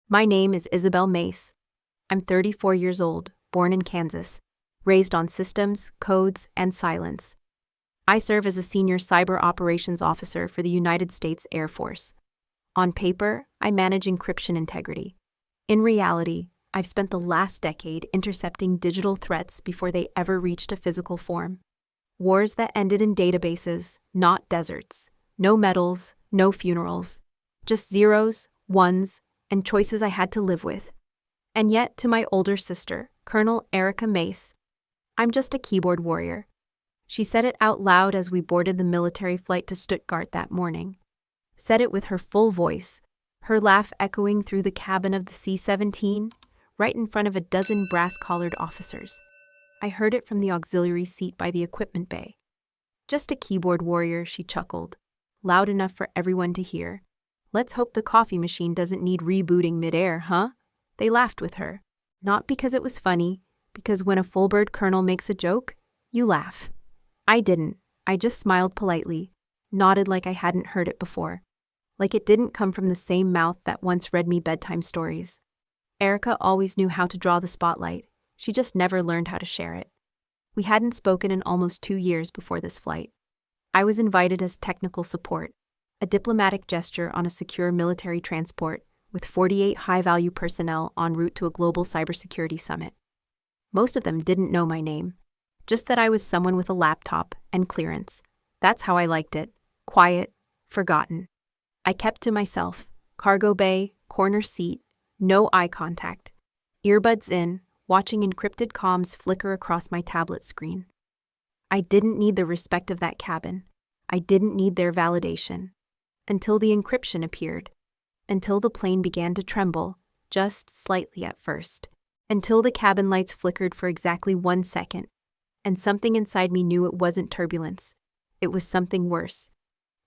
My name is Isabel Mace. I'm 34 years old, born in Kansas, raised on systems, codes, and silence. I serve as a senior cyber operations officer for the United States Air Force. On paper, I manage encryption integrity. In reality, I've spent the last decade intercepting digital threats before they ever reached a physical form. Wars that ended in databases, not deserts. No medals, no funerals. Just zeros, ones, and choices I had to live with. And yet, to my older sister, Colonel Erica Mace, I'm just a keyboard warrior. She said it out loud as we boarded the military flight to Stuttgart that morning. Said it with her full voice, her laugh echoing through the cabin of the C-17, right in front of a dozen brass-collared officers. I heard it from the auxiliary seat by the equipment bay. Just a keyboard warrior, she chuckled, loud enough for everyone to hear. Let's hope the coffee machine doesn't need rebooting midair, huh? They laughed with her. Not because it was funny, because when a full-bird colonel makes a joke, you laugh. I didn't. I just smiled politely, nodded like I hadn't heard it before. Like it didn't come from the same mouth that once read me bedtime stories. Erica always knew how to draw the spotlight. She just never learned how to share it. We hadn't spoken in almost 2 years before this flight. I was invited as technical support, a diplomatic gesture on a secure military transport with 48 high-value personnel en route to a global cybersecurity summit. Most of them didn't know my name, just that I was someone with a laptop and clearance. That's how I liked it, quiet, forgotten. I kept to myself, cargo bay, corner seat, no eye contact, earbuds in, watching encrypted comms flicker across my tablet screen. I didn't need the respect of that cabin. I didn't need their validation. Until the encryption appeared. Until the plane began to tremble, just slightly at first. Until the cabin lights flickered for exactly 1 second. And something inside me knew it wasn't turbulence. It was something worse.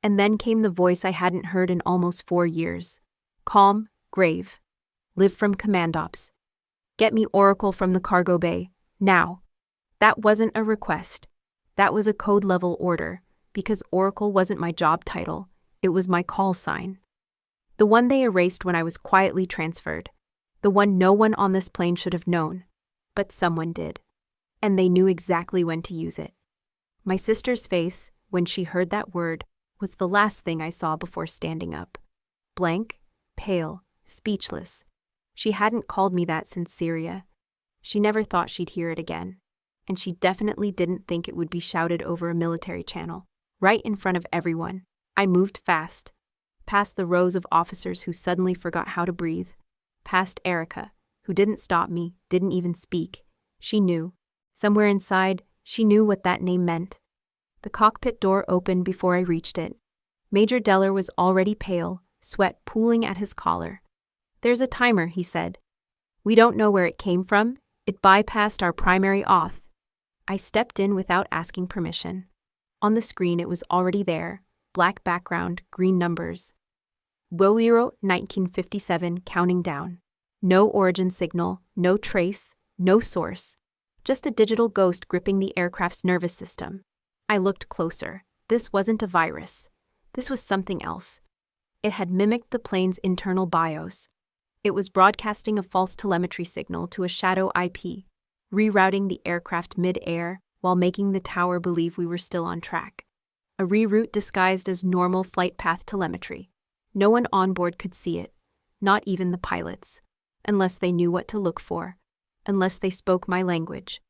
And then came the voice I hadn't heard in almost 4 years. Calm, grave. Live from command ops. Get me Oracle from the cargo bay, now. That wasn't a request. That was a code-level order, because Oracle wasn't my job title, it was my call sign. The one they erased when I was quietly transferred. The one no one on this plane should have known. But someone did. And they knew exactly when to use it. My sister's face, when she heard that word, was the last thing I saw before standing up. Blank, pale, speechless. She hadn't called me that since Syria. She never thought she'd hear it again. And she definitely didn't think it would be shouted over a military channel, right in front of everyone. I moved fast, past the rows of officers who suddenly forgot how to breathe, past Erica, who didn't stop me, didn't even speak. She knew. Somewhere inside, she knew what that name meant. The cockpit door opened before I reached it. Major Deller was already pale, sweat pooling at his collar. There's a timer, he said. We don't know where it came from. It bypassed our primary auth. I stepped in without asking permission. On the screen it was already there, black background, green numbers. Bolero 1957 counting down. No origin signal, no trace, no source. Just a digital ghost gripping the aircraft's nervous system. I looked closer. This wasn't a virus. This was something else. It had mimicked the plane's internal BIOS. It was broadcasting a false telemetry signal to a shadow IP, rerouting the aircraft mid-air while making the tower believe we were still on track. A reroute disguised as normal flight path telemetry. No one on board could see it, not even the pilots, unless they knew what to look for, unless they spoke my language.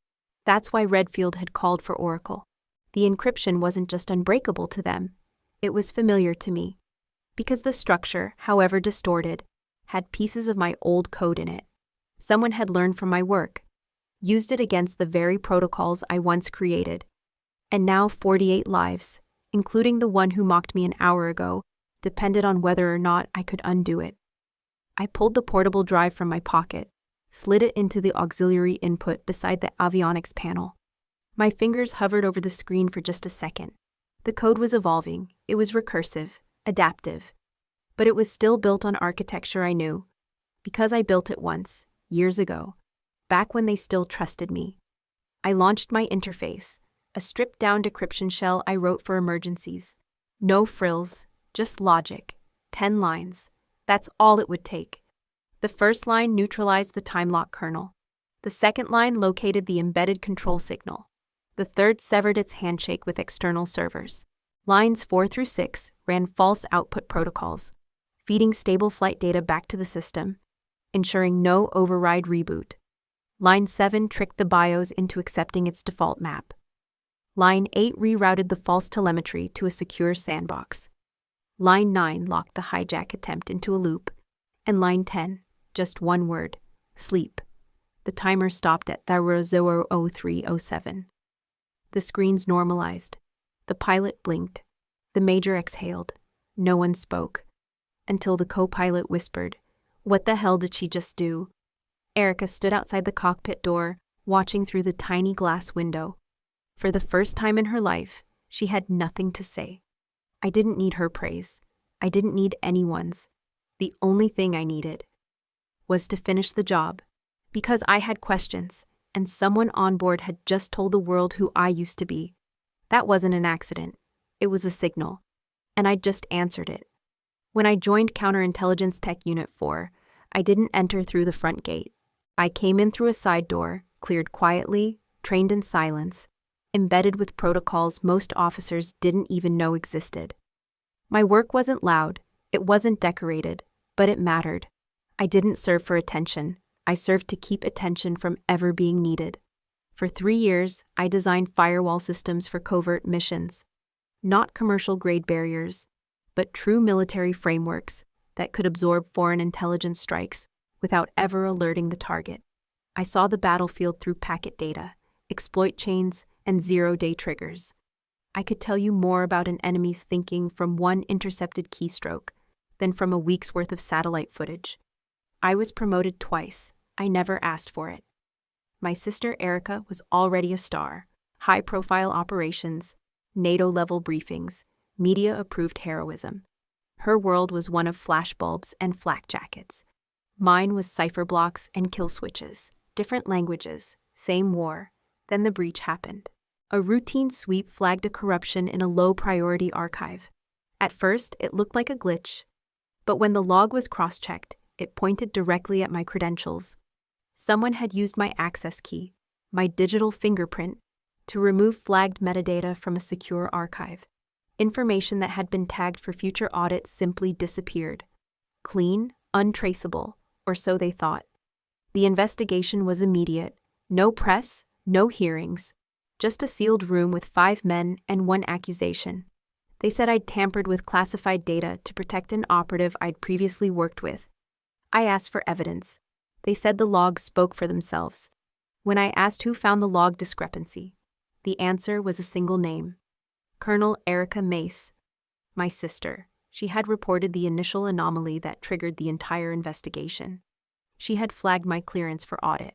That's why Redfield had called for Oracle. The encryption wasn't just unbreakable to them, it was familiar to me. Because the structure, however distorted, had pieces of my old code in it. Someone had learned from my work, used it against the very protocols I once created. And now 48 lives, including the one who mocked me an hour ago, depended on whether or not I could undo it. I pulled the portable drive from my pocket, slid it into the auxiliary input beside the avionics panel. My fingers hovered over the screen for just a second. The code was evolving, it was recursive, adaptive. But it was still built on architecture I knew, because I built it once, years ago, back when they still trusted me. I launched my interface, a stripped-down decryption shell I wrote for emergencies. No frills, just logic, 10 lines. That's all it would take. The first line neutralized the time lock kernel. The second line located the embedded control signal. The third severed its handshake with external servers. Lines 4 through 6 ran false output protocols, feeding stable flight data back to the system, ensuring no override reboot. Line 7 tricked the BIOS into accepting its default map. Line 8 rerouted the false telemetry to a secure sandbox. Line 9 locked the hijack attempt into a loop. And line 10, just one word, sleep. The timer stopped at 00:03:07. The screens normalized. The pilot blinked. The major exhaled. No one spoke. Until the co-pilot whispered, "What the hell did she just do?" Erica stood outside the cockpit door, watching through the tiny glass window. For the first time in her life, she had nothing to say. I didn't need her praise. I didn't need anyone's. The only thing I needed was to finish the job, because I had questions, and someone on board had just told the world who I used to be. That wasn't an accident. It was a signal, and I just answered it. When I joined Counterintelligence Tech Unit 4, I didn't enter through the front gate. I came in through a side door, cleared quietly, trained in silence, embedded with protocols most officers didn't even know existed. My work wasn't loud, it wasn't decorated, but it mattered. I didn't serve for attention. I served to keep attention from ever being needed. For 3 years, I designed firewall systems for covert missions. Not commercial-grade barriers, but true military frameworks that could absorb foreign intelligence strikes without ever alerting the target. I saw the battlefield through packet data, exploit chains, and zero-day triggers. I could tell you more about an enemy's thinking from one intercepted keystroke than from a week's worth of satellite footage. I was promoted twice. I never asked for it. My sister Erica was already a star. High-profile operations, NATO-level briefings, media-approved heroism. Her world was one of flashbulbs and flak jackets. Mine was cipher blocks and kill switches. Different languages, same war. Then the breach happened. A routine sweep flagged a corruption in a low-priority archive. At first, it looked like a glitch. But when the log was cross-checked, it pointed directly at my credentials. Someone had used my access key, my digital fingerprint, to remove flagged metadata from a secure archive. Information that had been tagged for future audit simply disappeared. Clean, untraceable, or so they thought. The investigation was immediate. No press, no hearings. Just a sealed room with 5 men and 1 accusation. They said I'd tampered with classified data to protect an operative I'd previously worked with. I asked for evidence. They said the logs spoke for themselves. When I asked who found the log discrepancy, the answer was a single name. Colonel Erica Mace. My sister. She had reported the initial anomaly that triggered the entire investigation. She had flagged my clearance for audit.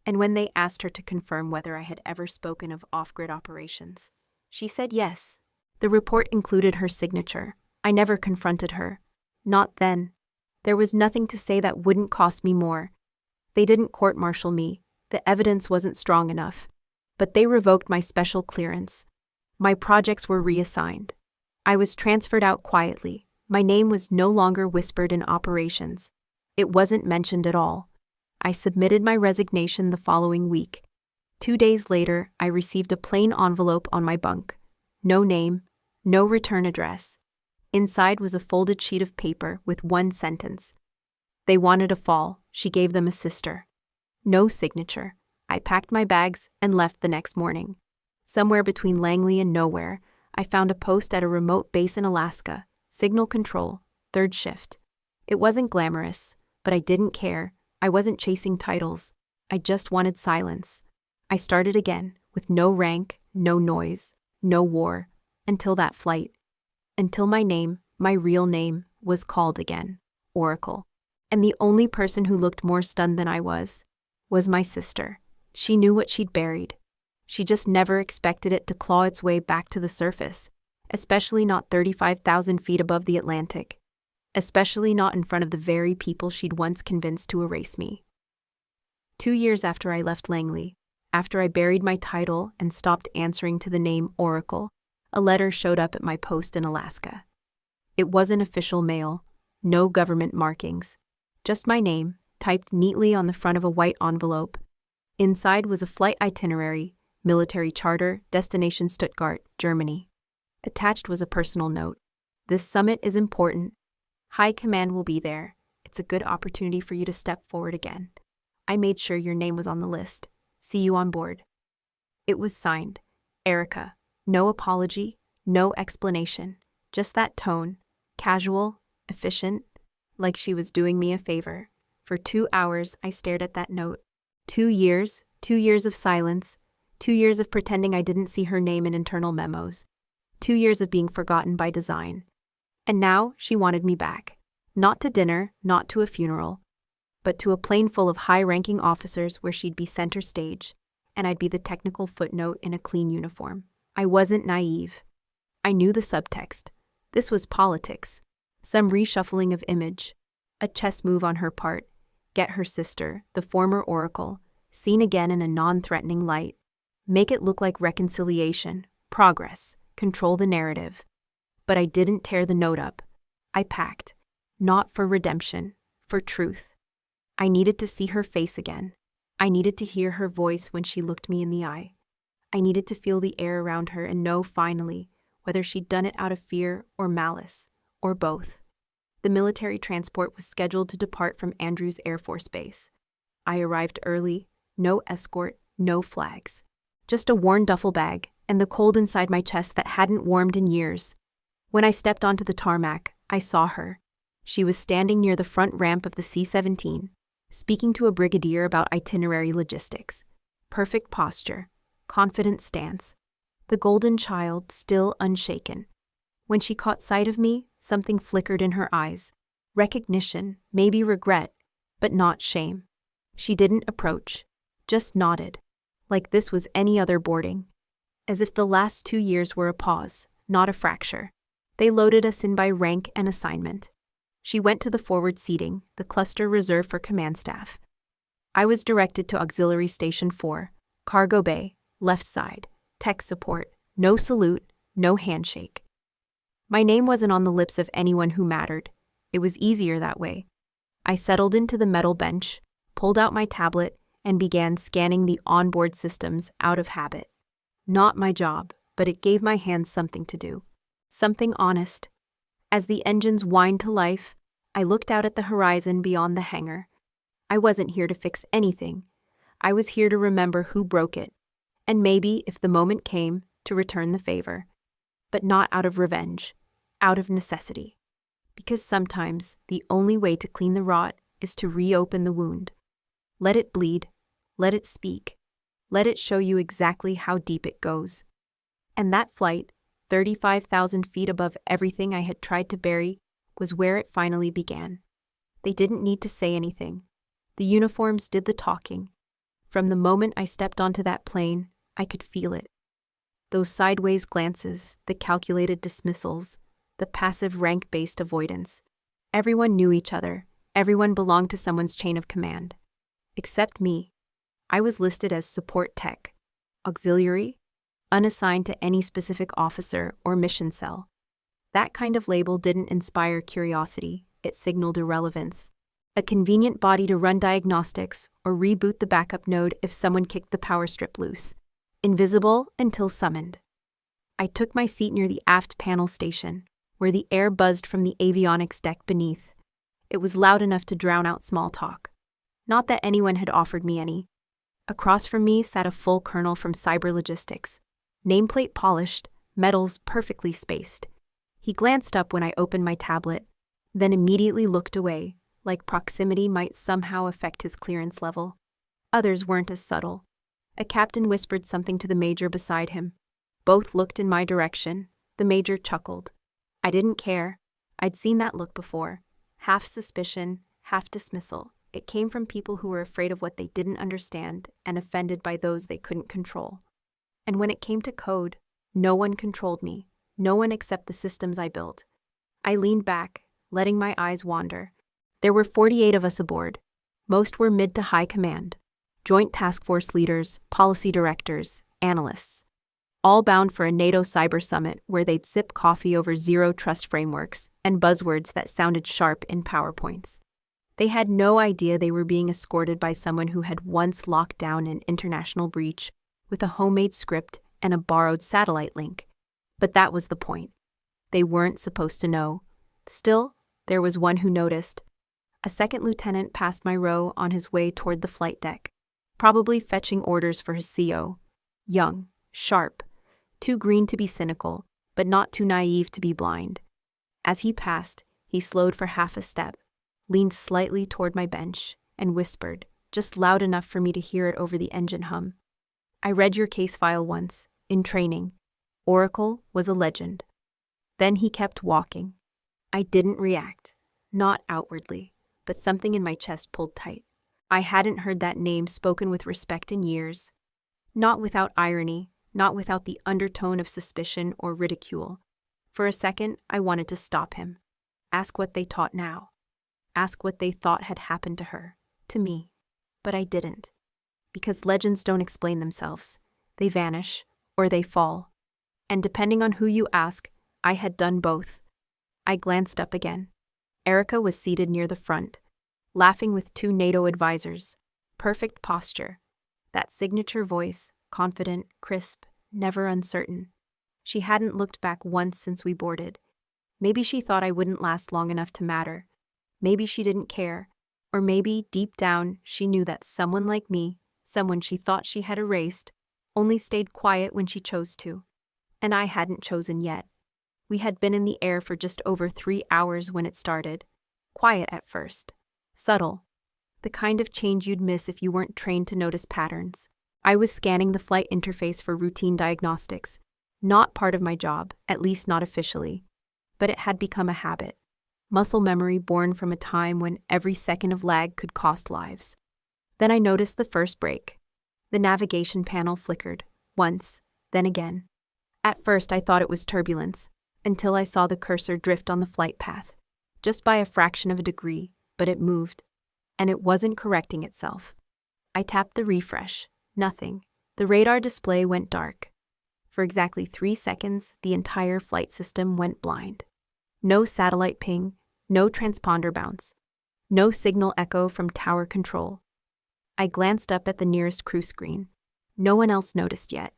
And when they asked her to confirm whether I had ever spoken of off-grid operations, she said yes. The report included her signature. I never confronted her. Not then. There was nothing to say that wouldn't cost me more. They didn't court-martial me. The evidence wasn't strong enough. But they revoked my special clearance. My projects were reassigned. I was transferred out quietly. My name was no longer whispered in operations. It wasn't mentioned at all. I submitted my resignation the following week. 2 days later, I received a plain envelope on my bunk. No name, no return address. Inside was a folded sheet of paper with 1 sentence. They wanted a fall. She gave them a sister. No signature. I packed my bags and left the next morning. Somewhere between Langley and nowhere, I found a post at a remote base in Alaska. Signal control, 3rd shift. It wasn't glamorous, but I didn't care. I wasn't chasing titles. I just wanted silence. I started again, with no rank, no noise, no war, until that flight. Until my name, my real name, was called again. Oracle. And the only person who looked more stunned than I was my sister. She knew what she'd buried. She just never expected it to claw its way back to the surface, especially not 35,000 feet above the Atlantic. Especially not in front of the very people she'd once convinced to erase me. 2 years after I left Langley, after I buried my title and stopped answering to the name Oracle, a letter showed up at my post in Alaska. It wasn't official mail, no government markings, just my name typed neatly on the front of a white envelope. Inside was a flight itinerary, military charter, destination Stuttgart, Germany. Attached was a personal note. This summit is important. High Command will be there. It's a good opportunity for you to step forward again. I made sure your name was on the list. See you on board. It was signed, Erica. No apology, no explanation. Just that tone, casual, efficient, like she was doing me a favor. For 2 hours, I stared at that note. 2 years, 2 years of silence, 2 years of pretending I didn't see her name in internal memos, 2 years of being forgotten by design. And now she wanted me back. Not to dinner, not to a funeral, but to a plane full of high-ranking officers where she'd be center stage, and I'd be the technical footnote in a clean uniform. I wasn't naive. I knew the subtext. This was politics. Some reshuffling of image. A chess move on her part. Get her sister, the former oracle, seen again in a non-threatening light. Make it look like reconciliation, progress, control the narrative. But I didn't tear the note up. I packed. Not for redemption, for truth. I needed to see her face again. I needed to hear her voice when she looked me in the eye. I needed to feel the air around her and know finally whether she'd done it out of fear or malice, or both. The military transport was scheduled to depart from Andrews Air Force Base. I arrived early, no escort, no flags. Just a worn duffel bag and the cold inside my chest that hadn't warmed in years. When I stepped onto the tarmac, I saw her. She was standing near the front ramp of the C-17, speaking to a brigadier about itinerary logistics. Perfect posture, confident stance. The golden child still unshaken. When she caught sight of me, something flickered in her eyes. Recognition, maybe regret, but not shame. She didn't approach, just nodded, like this was any other boarding. As if the last 2 years were a pause, not a fracture. They loaded us in by rank and assignment. She went to the forward seating, the cluster reserved for command staff. I was directed to Auxiliary Station 4, Cargo Bay, left side, tech support, no salute, no handshake. My name wasn't on the lips of anyone who mattered. It was easier that way. I settled into the metal bench, pulled out my tablet, and began scanning the onboard systems out of habit. Not my job, but it gave my hands something to do. Something honest. As the engines whined to life, I looked out at the horizon beyond the hangar. I wasn't here to fix anything. I was here to remember who broke it, and maybe, if the moment came, to return the favor. But not out of revenge, out of necessity. Because sometimes the only way to clean the rot is to reopen the wound. Let it bleed, let it speak, let it show you exactly how deep it goes. And that flight, 35,000 feet above everything I had tried to bury, was where it finally began. They didn't need to say anything. The uniforms did the talking. From the moment I stepped onto that plane, I could feel it. Those sideways glances, the calculated dismissals, the passive rank-based avoidance. Everyone knew each other. Everyone belonged to someone's chain of command. Except me. I was listed as support tech, auxiliary, unassigned to any specific officer or mission cell. That kind of label didn't inspire curiosity, it signaled irrelevance. A convenient body to run diagnostics or reboot the backup node if someone kicked the power strip loose. Invisible until summoned. I took my seat near the aft panel station, where the air buzzed from the avionics deck beneath. It was loud enough to drown out small talk. Not that anyone had offered me any. Across from me sat a full colonel from cyber logistics. Nameplate polished, medals perfectly spaced. He glanced up when I opened my tablet, then immediately looked away, like proximity might somehow affect his clearance level. Others weren't as subtle. A captain whispered something to the major beside him. Both looked in my direction. The major chuckled. I didn't care. I'd seen that look before. Half suspicion, half dismissal. It came from people who were afraid of what they didn't understand and offended by those they couldn't control. And when it came to code, no one controlled me. No one except the systems I built. I leaned back, letting my eyes wander. There were 48 of us aboard. Most were mid to high command. Joint task force leaders, policy directors, analysts. All bound for a NATO cyber summit where they'd sip coffee over zero trust frameworks and buzzwords that sounded sharp in PowerPoints. They had no idea they were being escorted by someone who had once locked down an international breach with a homemade script and a borrowed satellite link. But that was the point. They weren't supposed to know. Still, there was one who noticed. A second lieutenant passed my row on his way toward the flight deck, probably fetching orders for his CO. Young, sharp, too green to be cynical, but not too naive to be blind. As he passed, he slowed for half a step, leaned slightly toward my bench, and whispered, just loud enough for me to hear it over the engine hum. "I read your case file once, in training. Oracle was a legend." Then he kept walking. I didn't react, not outwardly, but something in my chest pulled tight. I hadn't heard that name spoken with respect in years. Not without irony, not without the undertone of suspicion or ridicule. For a second, I wanted to stop him. Ask what they taught now. Ask what they thought had happened to her, to me. But I didn't. Because legends don't explain themselves. They vanish, or they fall. And depending on who you ask, I had done both. I glanced up again. Erica was seated near the front, laughing with two NATO advisors. Perfect posture. That signature voice, confident, crisp, never uncertain. She hadn't looked back once since we boarded. Maybe she thought I wouldn't last long enough to matter. Maybe she didn't care. Or maybe, deep down, she knew that someone like me, someone she thought she had erased, only stayed quiet when she chose to. And I hadn't chosen yet. We had been in the air for just over 3 hours when it started. Quiet at first. Subtle. The kind of change you'd miss if you weren't trained to notice patterns. I was scanning the flight interface for routine diagnostics. Not part of my job, at least not officially. But it had become a habit. Muscle memory born from a time when every second of lag could cost lives. Then I noticed the first break. The navigation panel flickered. Once, then again. At first I thought it was turbulence, until I saw the cursor drift on the flight path. Just by a fraction of a degree, but it moved. And it wasn't correcting itself. I tapped the refresh. Nothing. The radar display went dark. For exactly 3 seconds, the entire flight system went blind. No satellite ping, no transponder bounce, no signal echo from tower control. I glanced up at the nearest crew screen. No one else noticed yet.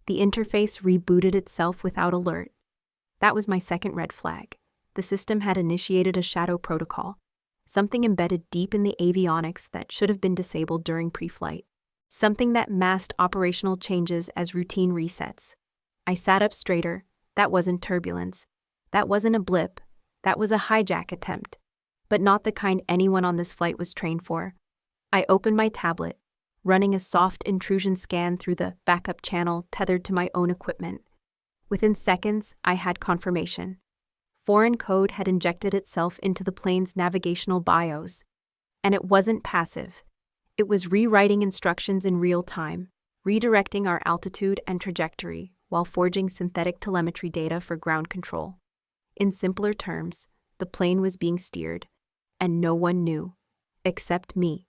The interface rebooted itself without alert. That was my second red flag. The system had initiated a shadow protocol, something embedded deep in the avionics that should have been disabled during pre-flight, something that masked operational changes as routine resets. I sat up straighter. That wasn't turbulence. That wasn't a blip. That was a hijack attempt, but not the kind anyone on this flight was trained for. I opened my tablet, running a soft intrusion scan through the backup channel tethered to my own equipment. Within seconds, I had confirmation. Foreign code had injected itself into the plane's navigational BIOS. And it wasn't passive. It was rewriting instructions in real time, redirecting our altitude and trajectory while forging synthetic telemetry data for ground control. In simpler terms, the plane was being steered, and no one knew, except me.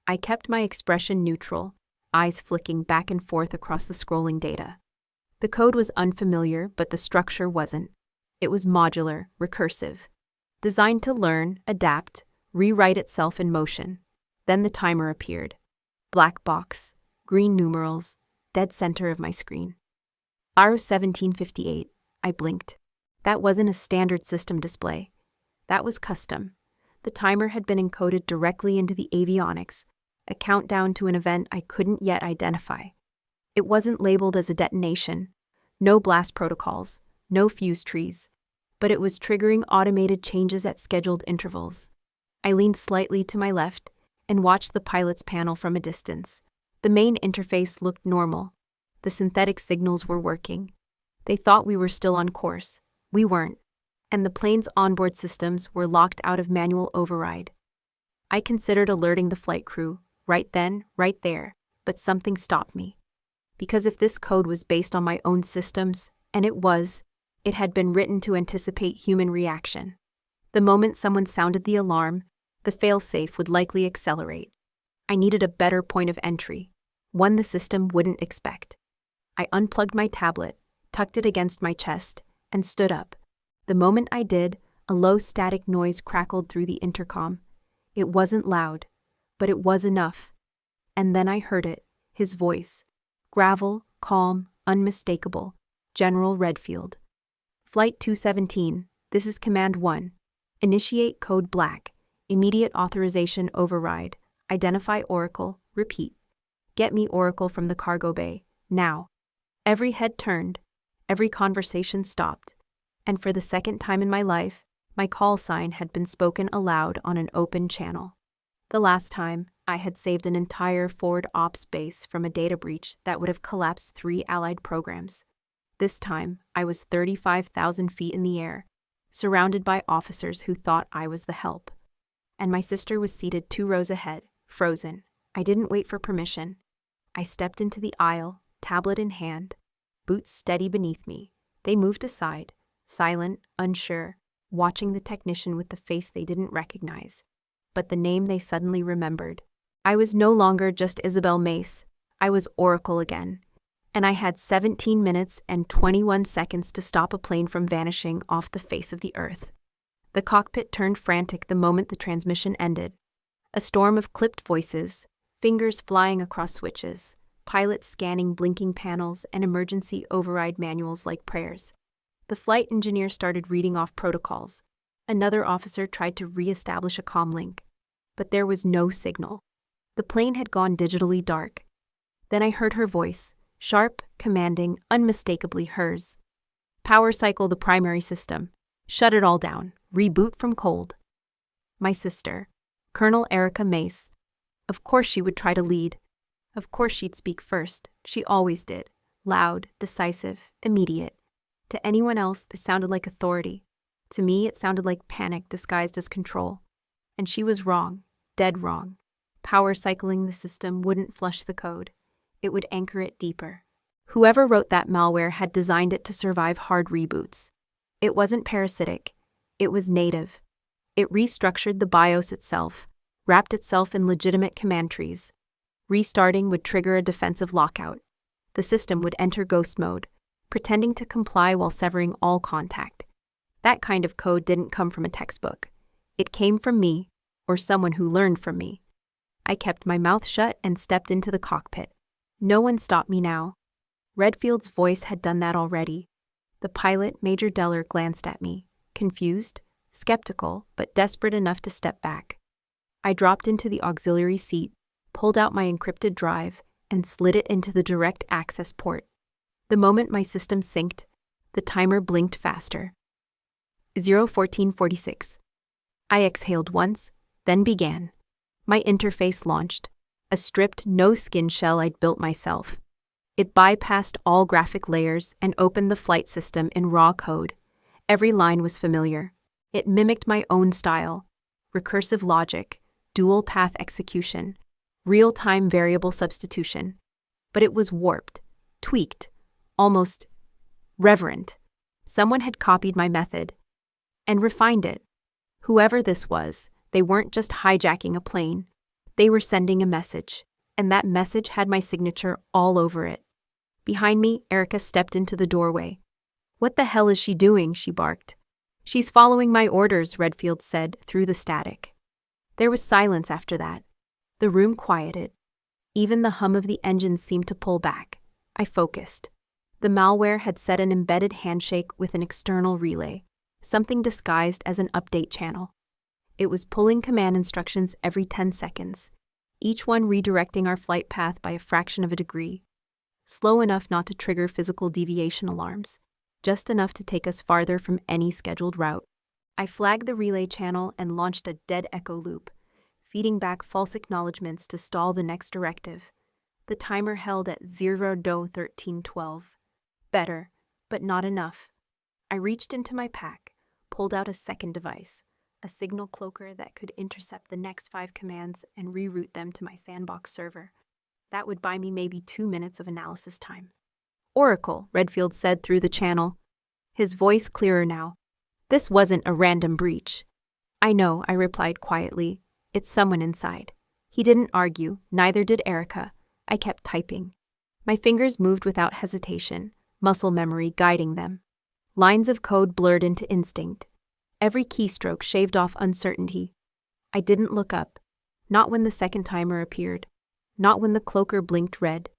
I kept my expression neutral, eyes flicking back and forth across the scrolling data. The code was unfamiliar, but the structure wasn't. It was modular, recursive, designed to learn, adapt, rewrite itself in motion. Then the timer appeared. Black box, green numerals, dead center of my screen. R 1758, I blinked. That wasn't a standard system display. That was custom. The timer had been encoded directly into the avionics, a countdown to an event I couldn't yet identify. It wasn't labeled as a detonation, no blast protocols, no fuse trees, but it was triggering automated changes at scheduled intervals. I leaned slightly to my left and watched the pilot's panel from a distance. The main interface looked normal. The synthetic signals were working. They thought we were still on course. We weren't. And the plane's onboard systems were locked out of manual override. I considered alerting the flight crew, right then, right there, but something stopped me. Because if this code was based on my own systems, and it was, it had been written to anticipate human reaction. The moment someone sounded the alarm, the failsafe would likely accelerate. I needed a better point of entry, one the system wouldn't expect. I unplugged my tablet, tucked it against my chest, and stood up. The moment I did, a low static noise crackled through the intercom. It wasn't loud, but it was enough. And then I heard it, his voice. Gravel, calm, unmistakable. General Redfield. Flight 217, this is Command 1. Initiate code black. Immediate authorization override. Identify Oracle. Repeat. Get me Oracle from the cargo bay, now. Every head turned. Every conversation stopped. And for the second time in my life, my call sign had been spoken aloud on an open channel. The last time, I had saved an entire forward ops base from a data breach that would have collapsed 3 allied programs. This time, I was 35,000 feet in the air, surrounded by officers who thought I was the help. And my sister was seated 2 rows ahead, frozen. I didn't wait for permission. I stepped into the aisle, tablet in hand, boots steady beneath me. They moved aside, silent, unsure, watching the technician with the face they didn't recognize, but the name they suddenly remembered. I was no longer just Isabel Mace. I was Oracle again. And I had 17 minutes and 21 seconds to stop a plane from vanishing off the face of the earth. The cockpit turned frantic the moment the transmission ended. A storm of clipped voices, fingers flying across switches, pilots scanning blinking panels and emergency override manuals like prayers. The flight engineer started reading off protocols. Another officer tried to re-establish a comm link, but there was no signal. The plane had gone digitally dark. Then I heard her voice, sharp, commanding, unmistakably hers. Power cycle the primary system. Shut it all down. Reboot from cold. My sister, Colonel Erica Mace. Of course she would try to lead. Of course she'd speak first. She always did. Loud, decisive, immediate. To anyone else, this sounded like authority. To me, it sounded like panic disguised as control. And she was wrong. Dead wrong. Power cycling the system wouldn't flush the code. It would anchor it deeper. Whoever wrote that malware had designed it to survive hard reboots. It wasn't parasitic. It was native. It restructured the BIOS itself, wrapped itself in legitimate command trees. Restarting would trigger a defensive lockout. The system would enter ghost mode, pretending to comply while severing all contact. That kind of code didn't come from a textbook. It came from me, or someone who learned from me. I kept my mouth shut and stepped into the cockpit. No one stopped me now. Redfield's voice had done that already. The pilot, Major Deller, glanced at me, confused, skeptical, but desperate enough to step back. I dropped into the auxiliary seat, pulled out my encrypted drive, and slid it into the direct access port. The moment my system synced, the timer blinked faster. 0:14:46. I exhaled once, then began. My interface launched, a stripped, no-skin shell I'd built myself. It bypassed all graphic layers and opened the flight system in raw code. Every line was familiar. It mimicked my own style: recursive logic, dual-path execution, real-time variable substitution. But it was warped, tweaked, almost reverent. Someone had copied my method and refined it. Whoever this was, they weren't just hijacking a plane. They were sending a message, and that message had my signature all over it. Behind me, Erica stepped into the doorway. "What the hell is she doing?" she barked. "She's following my orders," Redfield said through the static. There was silence after that. The room quieted. Even the hum of the engines seemed to pull back. I focused. The malware had set an embedded handshake with an external relay, something disguised as an update channel. It was pulling command instructions every 10 seconds, each one redirecting our flight path by a fraction of a degree. Slow enough not to trigger physical deviation alarms, just enough to take us farther from any scheduled route. I flagged the relay channel and launched a dead echo loop, feeding back false acknowledgments to stall the next directive. The timer held at 0:13:12. Better, but not enough. I reached into my pack, pulled out a second device, a signal cloaker that could intercept the next 5 commands and reroute them to my sandbox server. That would buy me maybe 2 minutes of analysis time. "Oracle," Redfield said through the channel, his voice clearer now. "This wasn't a random breach." "I know," I replied quietly. "It's someone inside." He didn't argue, neither did Erica. I kept typing. My fingers moved without hesitation, muscle memory guiding them. Lines of code blurred into instinct. Every keystroke shaved off uncertainty. I didn't look up, not when the second timer appeared, not when the cloaker blinked red,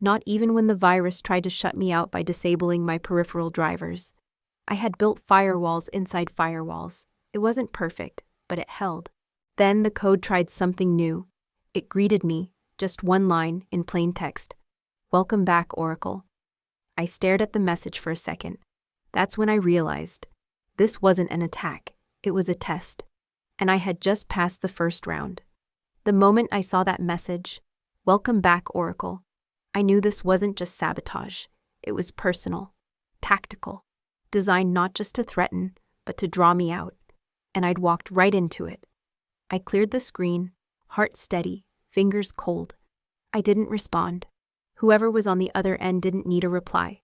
not even when the virus tried to shut me out by disabling my peripheral drivers. I had built firewalls inside firewalls. It wasn't perfect, but it held. Then the code tried something new. It greeted me, just one line in plain text. "Welcome back, Oracle." I stared at the message for a second. That's when I realized this wasn't an attack, it was a test. And I had just passed the first round. The moment I saw that message, "Welcome back, Oracle," I knew this wasn't just sabotage. It was personal, tactical, designed not just to threaten, but to draw me out. And I'd walked right into it. I cleared the screen, heart steady, fingers cold. I didn't respond. Whoever was on the other end didn't need a reply.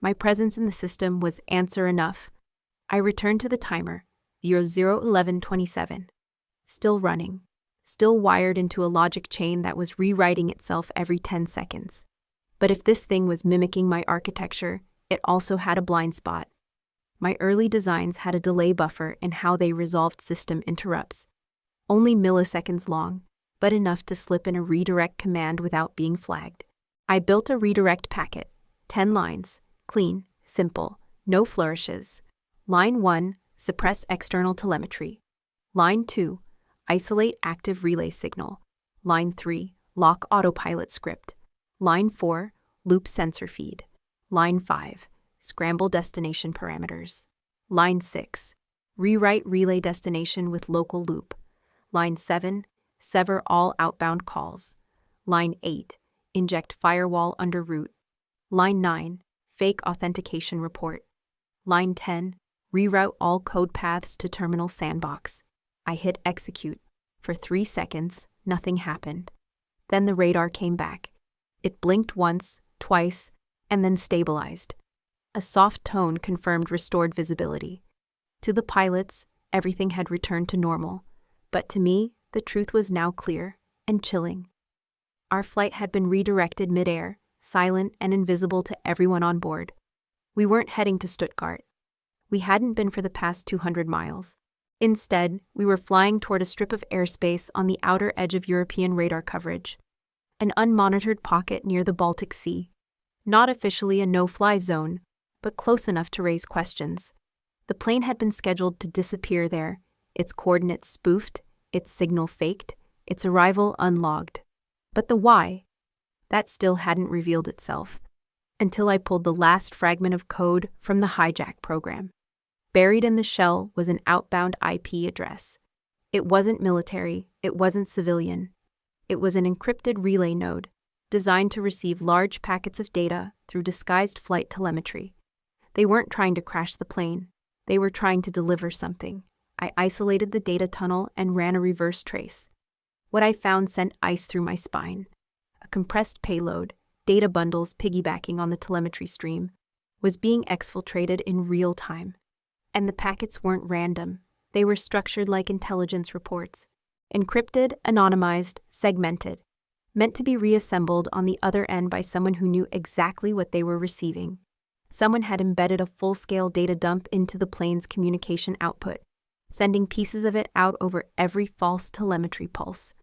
My presence in the system was answer enough. I returned to the timer, 00:11:27. Still running. Still wired into a logic chain that was rewriting itself every 10 seconds. But if this thing was mimicking my architecture, it also had a blind spot. My early designs had a delay buffer in how they resolved system interrupts. Only milliseconds long, but enough to slip in a redirect command without being flagged. I built a redirect packet, 10 lines, clean, simple, no flourishes. Line 1, suppress external telemetry. Line 2, isolate active relay signal. Line 3, lock autopilot script. Line 4, loop sensor feed. Line 5, scramble destination parameters. Line 6, rewrite relay destination with local loop. Line 7, sever all outbound calls. Line 8, inject firewall under root. Line 9, fake authentication report. Line 10, reroute all code paths to terminal sandbox. I hit execute. For 3 seconds, nothing happened. Then the radar came back. It blinked once, twice, and then stabilized. A soft tone confirmed restored visibility. To the pilots, everything had returned to normal. But to me, the truth was now clear and chilling. Our flight had been redirected midair, silent and invisible to everyone on board. We weren't heading to Stuttgart. We hadn't been for the past 200 miles. Instead, we were flying toward a strip of airspace on the outer edge of European radar coverage. An unmonitored pocket near the Baltic Sea. Not officially a no-fly zone, but close enough to raise questions. The plane had been scheduled to disappear there, its coordinates spoofed, its signal faked, its arrival unlogged. But the why? That still hadn't revealed itself. Until I pulled the last fragment of code from the hijack program. Buried in the shell was an outbound IP address. It wasn't military, it wasn't civilian. It was an encrypted relay node, designed to receive large packets of data through disguised flight telemetry. They weren't trying to crash the plane. They were trying to deliver something. I isolated the data tunnel and ran a reverse trace. What I found sent ice through my spine. A compressed payload, data bundles piggybacking on the telemetry stream, was being exfiltrated in real time. And the packets weren't random. They were structured like intelligence reports. Encrypted, anonymized, segmented. Meant to be reassembled on the other end by someone who knew exactly what they were receiving. Someone had embedded a full-scale data dump into the plane's communication output, sending pieces of it out over every false telemetry pulse.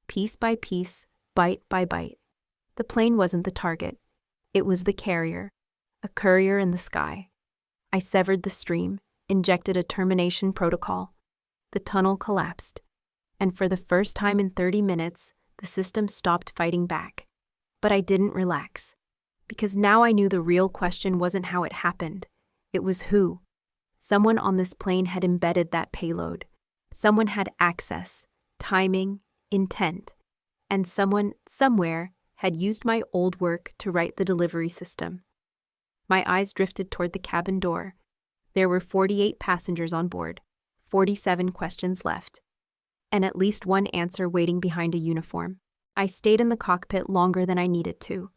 Piece by piece, byte by byte. The plane wasn't the target. It was the carrier. A courier in the sky. I severed the stream, injected a termination protocol. The tunnel collapsed. And for the first time in 30 minutes, the system stopped fighting back. But I didn't relax. Because now I knew the real question wasn't how it happened. It was who. Someone on this plane had embedded that payload. Someone had access, timing, intent. And someone, somewhere, had used my old work to write the delivery system. My eyes drifted toward the cabin door. There were 48 passengers on board, 47 questions left, and at least one answer waiting behind a uniform. I stayed in the cockpit longer than I needed to.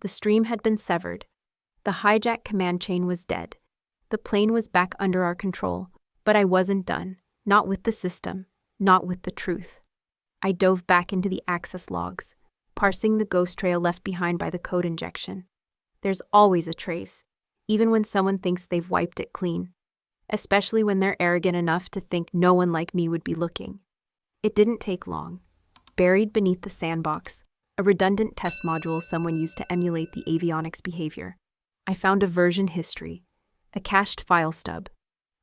The stream had been severed. The hijack command chain was dead. The plane was back under our control, but I wasn't done. Not with the system, not with the truth. I dove back into the access logs, parsing the ghost trail left behind by the code injection. There's always a trace, even when someone thinks they've wiped it clean, especially when they're arrogant enough to think no one like me would be looking. It didn't take long. Buried beneath the sandbox, a redundant test module someone used to emulate the avionics behavior, I found a version history, a cached file stub,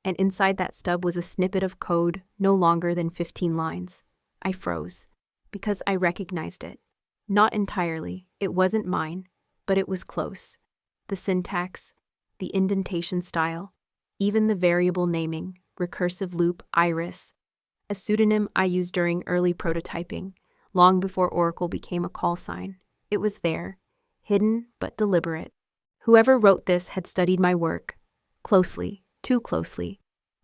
and inside that stub was a snippet of code no longer than 15 lines. I froze, because I recognized it. Not entirely, it wasn't mine, but it was close. The syntax, the indentation style, even the variable naming, recursive loop, iris, a pseudonym I used during early prototyping, long before Oracle became a call sign. It was there, hidden but deliberate. Whoever wrote this had studied my work. Closely, too closely.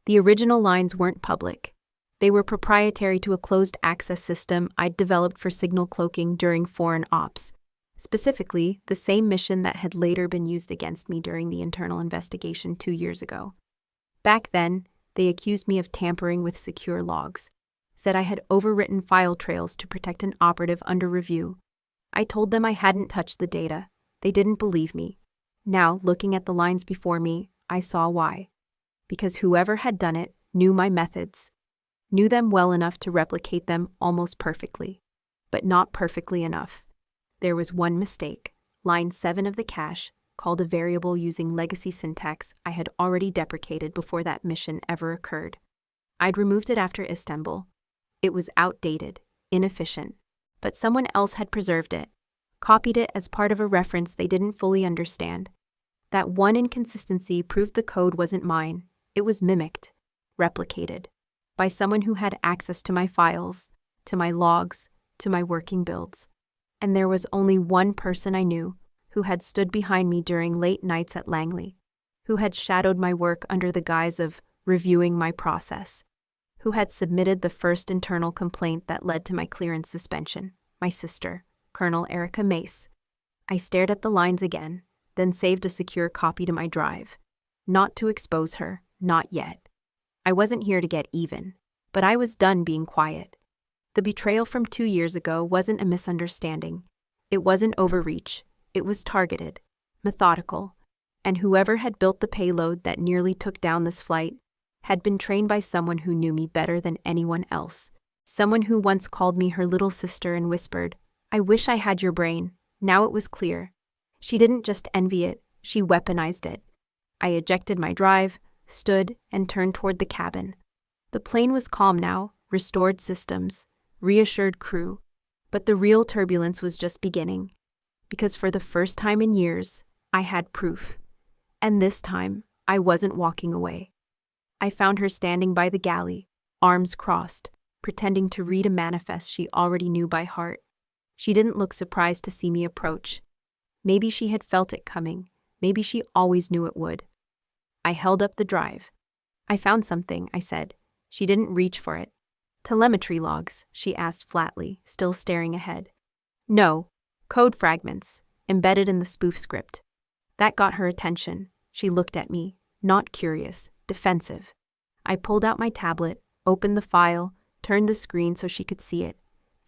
The original lines weren't public. They were proprietary to a closed-access system I'd developed for signal cloaking during foreign ops, specifically the same mission that had later been used against me during the internal investigation 2 years ago. Back then, they accused me of tampering with secure logs, said I had overwritten file trails to protect an operative under review. I told them I hadn't touched the data. They didn't believe me. Now, looking at the lines before me, I saw why. Because whoever had done it knew my methods, knew them well enough to replicate them almost perfectly, but not perfectly enough. There was one mistake. Line 7 of the cache, called a variable using legacy syntax I had already deprecated before that mission ever occurred. I'd removed it after Istanbul. It was outdated, inefficient, but someone else had preserved it, copied it as part of a reference they didn't fully understand. That one inconsistency proved the code wasn't mine. It was mimicked, replicated, by someone who had access to my files, to my logs, to my working builds. And there was only one person I knew who had stood behind me during late nights at Langley, who had shadowed my work under the guise of reviewing my process, who had submitted the first internal complaint that led to my clearance suspension, my sister, Colonel Erica Mace. I stared at the lines again, then saved a secure copy to my drive. Not to expose her, not yet. I wasn't here to get even, but I was done being quiet. The betrayal from 2 years ago wasn't a misunderstanding. It wasn't overreach. It was targeted, methodical, and whoever had built the payload that nearly took down this flight had been trained by someone who knew me better than anyone else. Someone who once called me her little sister and whispered, "I wish I had your brain." Now it was clear. She didn't just envy it, she weaponized it. I ejected my drive, stood, and turned toward the cabin. The plane was calm now, restored systems, reassured crew, but the real turbulence was just beginning. Because for the first time in years, I had proof. And this time, I wasn't walking away. I found her standing by the galley, arms crossed, pretending to read a manifest she already knew by heart. She didn't look surprised to see me approach. Maybe she had felt it coming. Maybe she always knew it would. I held up the drive. "I found something," I said. She didn't reach for it. "Telemetry logs?" she asked flatly, still staring ahead. "No. Code fragments, embedded in the spoof script." That got her attention. She looked at me, not curious, defensive. I pulled out my tablet, opened the file, turned the screen so she could see it.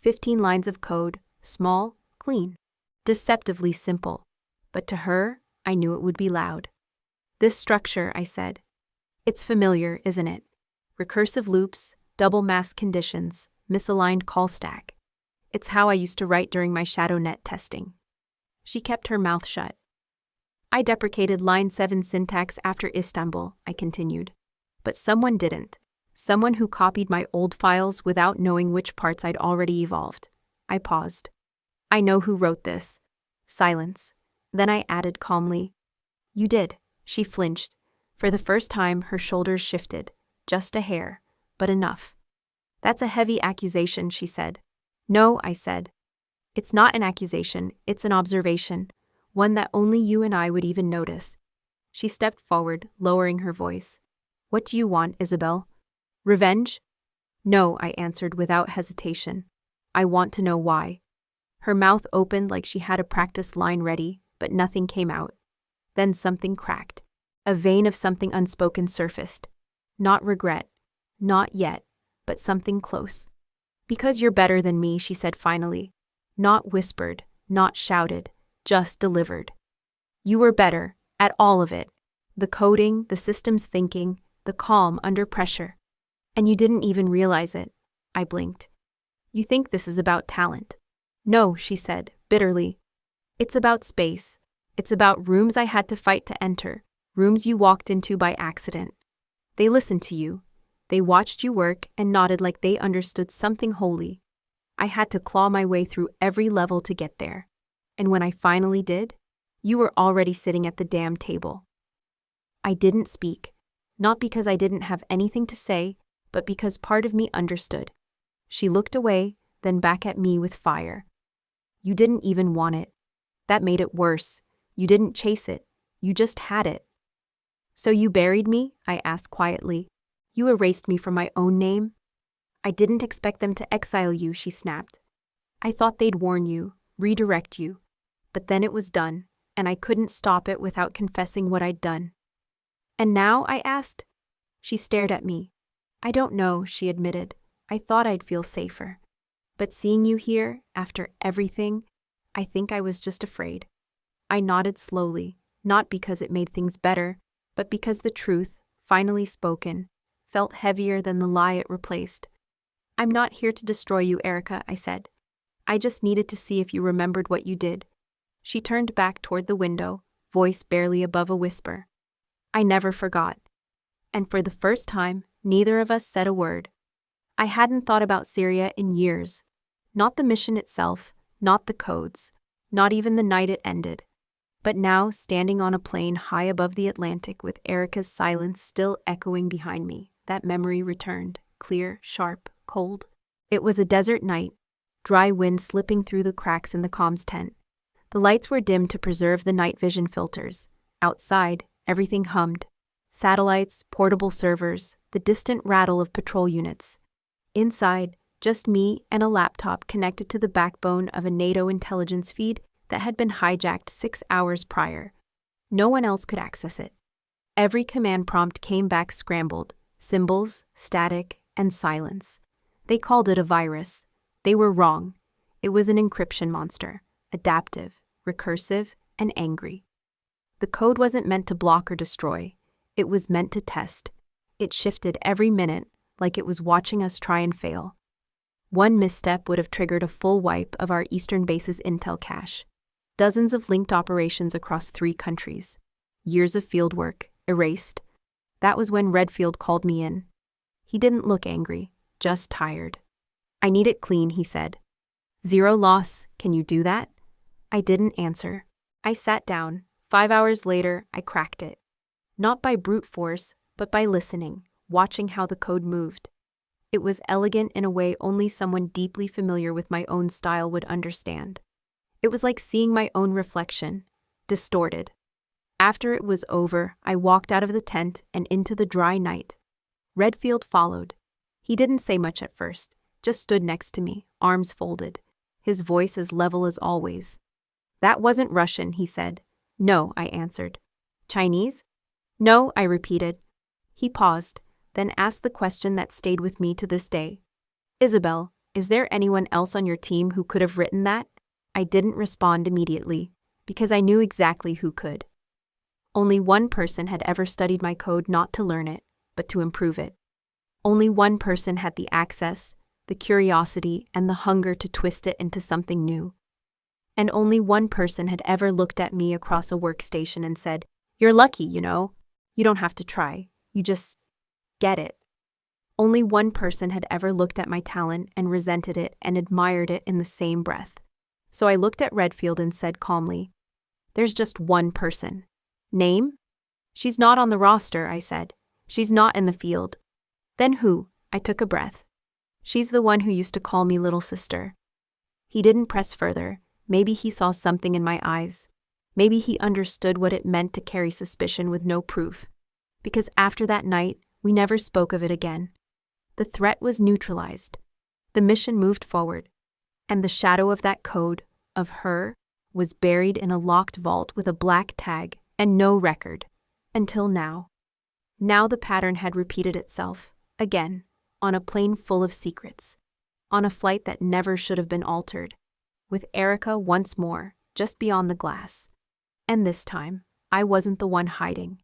15 lines of code, small, clean. Deceptively simple. But to her, I knew it would be loud. "This structure," I said. "It's familiar, isn't it? Recursive loops, double mask conditions, misaligned call stack. It's how I used to write during my ShadowNet testing." She kept her mouth shut. "I deprecated line 7 syntax after Istanbul," I continued. "But someone didn't. Someone who copied my old files without knowing which parts I'd already evolved." I paused. "I know who wrote this." Silence. Then I added calmly, "You did." She flinched. For the first time, her shoulders shifted. Just a hair, but enough. "That's a heavy accusation," she said. "No," I said. "It's not an accusation, it's an observation, one that only you and I would even notice." She stepped forward, lowering her voice. "What do you want, Isabel? Revenge?" "No," I answered without hesitation. "I want to know why." Her mouth opened like she had a practice line ready, but nothing came out. Then something cracked. A vein of something unspoken surfaced. Not regret. Not yet, but something close. "Because you're better than me," she said finally. Not whispered, not shouted, just delivered. "You were better, at all of it. The coding, the systems thinking, the calm under pressure. And you didn't even realize it." I blinked. You think this is about talent. No, she said, bitterly. It's about space. It's about rooms I had to fight to enter, rooms you walked into by accident. They listened to you. They watched you work and nodded like they understood something holy. I had to claw my way through every level to get there. And when I finally did, you were already sitting at the damn table. I didn't speak, not because I didn't have anything to say, but because part of me understood. She looked away, then back at me with fire. You didn't even want it. That made it worse. You didn't chase it. You just had it. So you buried me? I asked quietly. You erased me from my own name? I didn't expect them to exile you, she snapped. I thought they'd warn you, redirect you. But then it was done, and I couldn't stop it without confessing what I'd done. And now? I asked. She stared at me. I don't know, she admitted. I thought I'd feel safer. But seeing you here, after everything, I think I was just afraid. I nodded slowly, not because it made things better, but because the truth, finally spoken, felt heavier than the lie it replaced. I'm not here to destroy you, Erica, I said. I just needed to see if you remembered what you did. She turned back toward the window, voice barely above a whisper. I never forgot. And for the first time, neither of us said a word. I hadn't thought about Syria in years. Not the mission itself, not the codes, not even the night it ended. But now, standing on a plane high above the Atlantic with Erica's silence still echoing behind me, that memory returned, clear, sharp, cold. It was a desert night, dry wind slipping through the cracks in the comms tent. The lights were dimmed to preserve the night vision filters. Outside, everything hummed. Satellites, portable servers, the distant rattle of patrol units. Inside, just me and a laptop connected to the backbone of a NATO intelligence feed that had been hijacked 6 hours prior. No one else could access it. Every command prompt came back scrambled, symbols, static, and silence. They called it a virus. They were wrong. It was an encryption monster, adaptive, recursive, and angry. The code wasn't meant to block or destroy. It was meant to test. It shifted every minute, like it was watching us try and fail. One misstep would have triggered a full wipe of our Eastern base's intel cache. Dozens of linked operations across 3 countries. Years of fieldwork, erased. That was when Redfield called me in. He didn't look angry, just tired. I need it clean, he said. 0 loss, can you do that? I didn't answer. I sat down. 5 hours later, I cracked it. Not by brute force, but by listening, watching how the code moved. It was elegant in a way only someone deeply familiar with my own style would understand. It was like seeing my own reflection, distorted. After it was over, I walked out of the tent and into the dry night. Redfield followed. He didn't say much at first, just stood next to me, arms folded, his voice as level as always. That wasn't Russian, he said. No, I answered. Chinese? No, I repeated. He paused, then asked the question that stayed with me to this day. Isabel, is there anyone else on your team who could have written that? I didn't respond immediately, because I knew exactly who could. Only one person had ever studied my code not to learn it, but to improve it. Only one person had the access, the curiosity, and the hunger to twist it into something new. And only one person had ever looked at me across a workstation and said, "You're lucky, you know. You don't have to try. You just get it." Only one person had ever looked at my talent and resented it and admired it in the same breath. So I looked at Redfield and said calmly, "There's just one person. Name?" "She's not on the roster," I said. "She's not in the field." "Then who?" I took a breath. "She's the one who used to call me little sister." He didn't press further. Maybe he saw something in my eyes. Maybe he understood what it meant to carry suspicion with no proof. Because after that night, we never spoke of it again. The threat was neutralized. The mission moved forward. And the shadow of that code, of her, was buried in a locked vault with a black tag and no record. Until now. Now the pattern had repeated itself, again, on a plane full of secrets. On a flight that never should have been altered. With Erica once more, just beyond the glass. And this time, I wasn't the one hiding.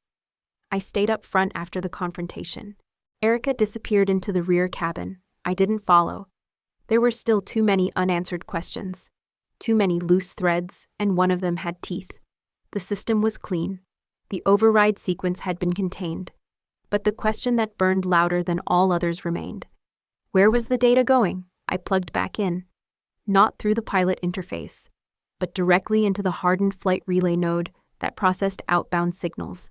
I stayed up front after the confrontation. Erica disappeared into the rear cabin. I didn't follow. There were still too many unanswered questions, too many loose threads, and one of them had teeth. The system was clean. The override sequence had been contained. But the question that burned louder than all others remained. Where was the data going? I plugged back in. Not through the pilot interface, but directly into the hardened flight relay node that processed outbound signals.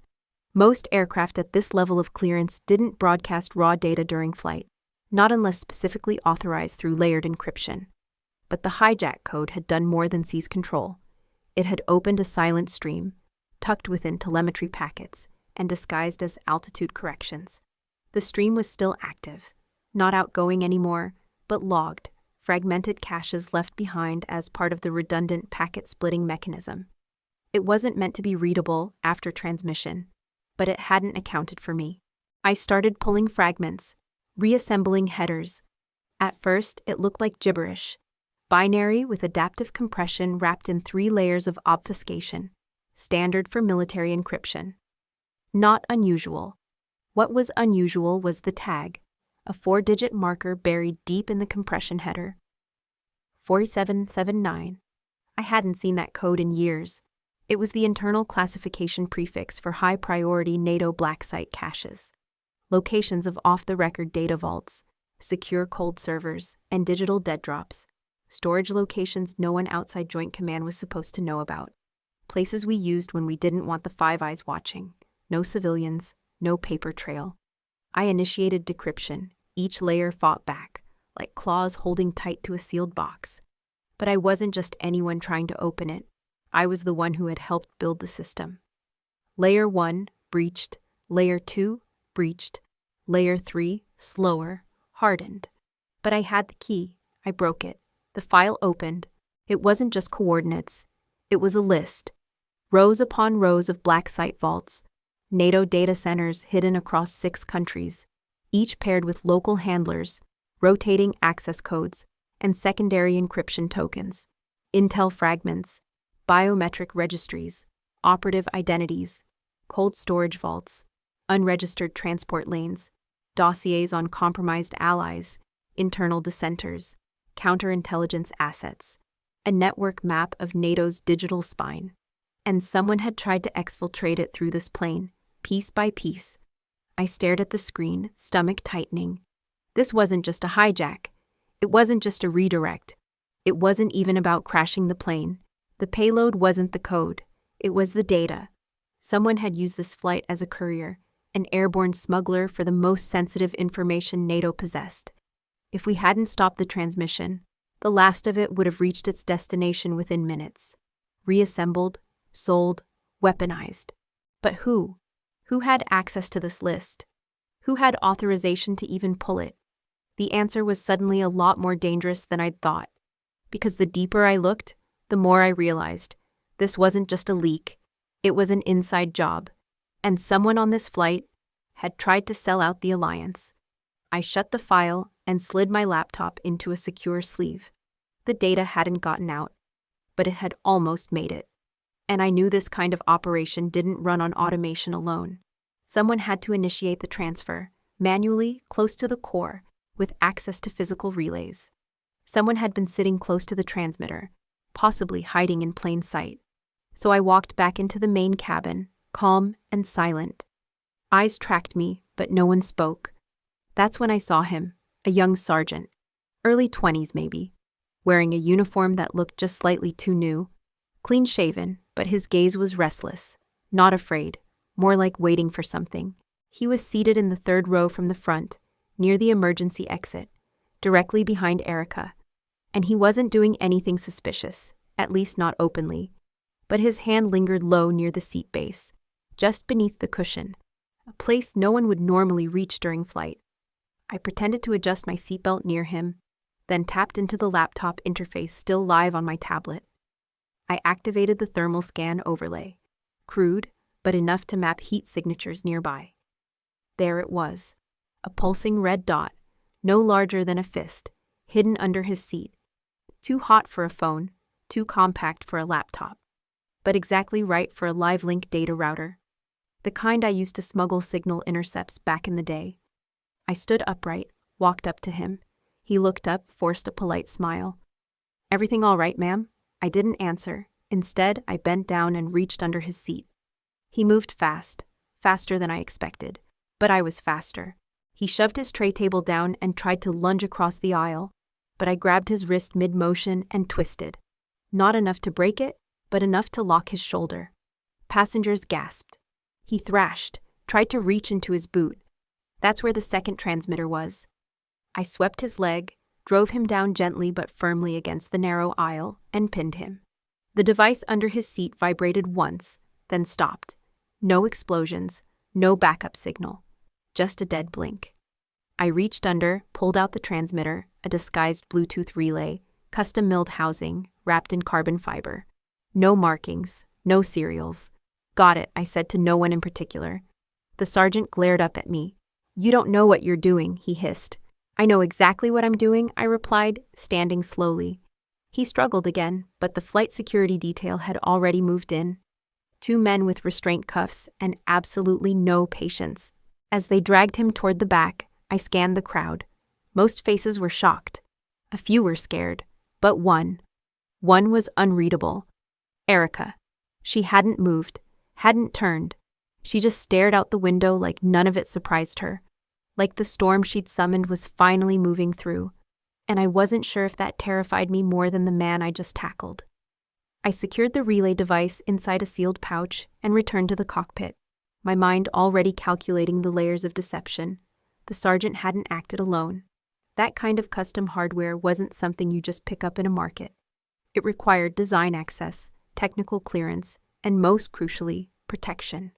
Most aircraft at this level of clearance didn't broadcast raw data during flight, not unless specifically authorized through layered encryption. But the hijack code had done more than seize control. It had opened a silent stream, tucked within telemetry packets and disguised as altitude corrections. The stream was still active, not outgoing anymore, but logged, fragmented caches left behind as part of the redundant packet-splitting mechanism. It wasn't meant to be readable after transmission, but it hadn't accounted for me. I started pulling fragments, reassembling headers. At first, it looked like gibberish, binary with adaptive compression wrapped in 3 layers of obfuscation, standard for military encryption. Not unusual. What was unusual was the tag, a 4-digit marker buried deep in the compression header. 4779. I hadn't seen that code in years. It was the internal classification prefix for high-priority NATO black site caches, locations of off-the-record data vaults, secure cold servers, and digital dead drops, storage locations no one outside Joint Command was supposed to know about, places we used when we didn't want the Five Eyes watching, no civilians, no paper trail. I initiated decryption. Each layer fought back, like claws holding tight to a sealed box. But I wasn't just anyone trying to open it. I was the one who had helped build the system. Layer 1, breached. Layer 2, breached. Layer 3, slower, hardened. But I had the key. I broke it. The file opened. It wasn't just coordinates. It was a list. Rows upon rows of black site vaults. NATO data centers hidden across 6 countries, each paired with local handlers, rotating access codes, and secondary encryption tokens, intel fragments, biometric registries, operative identities, cold storage vaults, unregistered transport lanes, dossiers on compromised allies, internal dissenters, counterintelligence assets, a network map of NATO's digital spine. And someone had tried to exfiltrate it through this plane, piece by piece. I stared at the screen, stomach tightening. This wasn't just a hijack. It wasn't just a redirect. It wasn't even about crashing the plane. The payload wasn't the code. It was the data. Someone had used this flight as a courier, an airborne smuggler for the most sensitive information NATO possessed. If we hadn't stopped the transmission, the last of it would have reached its destination within minutes. Reassembled, sold, weaponized. But who? Who had access to this list? Who had authorization to even pull it? The answer was suddenly a lot more dangerous than I'd thought. Because the deeper I looked, the more I realized this wasn't just a leak. It was an inside job. And someone on this flight had tried to sell out the alliance. I shut the file and slid my laptop into a secure sleeve. The data hadn't gotten out, but it had almost made it. And I knew this kind of operation didn't run on automation alone. Someone had to initiate the transfer, manually, close to the core, with access to physical relays. Someone had been sitting close to the transmitter, possibly hiding in plain sight. So I walked back into the main cabin, calm and silent. Eyes tracked me, but no one spoke. That's when I saw him, a young sergeant, early 20s maybe, wearing a uniform that looked just slightly too new, clean-shaven, but his gaze was restless, not afraid, more like waiting for something. He was seated in the 3rd row from the front, near the emergency exit, directly behind Erica. And he wasn't doing anything suspicious, at least not openly. But his hand lingered low near the seat base, just beneath the cushion, a place no one would normally reach during flight. I pretended to adjust my seatbelt near him, then tapped into the laptop interface still live on my tablet. I activated the thermal scan overlay, crude, but enough to map heat signatures nearby. There it was, a pulsing red dot, no larger than a fist, hidden under his seat. Too hot for a phone, too compact for a laptop, but exactly right for a live link data router, the kind I used to smuggle signal intercepts back in the day. I stood upright, walked up to him. He looked up, forced a polite smile. "Everything all right, ma'am?" I didn't answer. Instead, I bent down and reached under his seat. He moved fast, faster than I expected, but I was faster. He shoved his tray table down and tried to lunge across the aisle, but I grabbed his wrist mid-motion and twisted. Not enough to break it, but enough to lock his shoulder. Passengers gasped. He thrashed, tried to reach into his boot. That's where the second transmitter was. I swept his leg, drove him down gently but firmly against the narrow aisle, and pinned him. The device under his seat vibrated once, then stopped. No explosions, no backup signal. Just a dead blink. I reached under, pulled out the transmitter, a disguised Bluetooth relay, custom-milled housing, wrapped in carbon fiber. No markings, no serials. "Got it," I said to no one in particular. The sergeant glared up at me. "You don't know what you're doing," he hissed. "I know exactly what I'm doing," I replied, standing slowly. He struggled again, but the flight security detail had already moved in. 2 men with restraint cuffs and absolutely no patience. As they dragged him toward the back, I scanned the crowd. Most faces were shocked. A few were scared, but one was unreadable. Erica. She hadn't moved, hadn't turned. She just stared out the window like none of it surprised her. Like the storm she'd summoned was finally moving through. And I wasn't sure if that terrified me more than the man I just tackled. I secured the relay device inside a sealed pouch and returned to the cockpit, my mind already calculating the layers of deception. The sergeant hadn't acted alone. That kind of custom hardware wasn't something you just pick up in a market. It required design access, technical clearance, and most crucially, protection.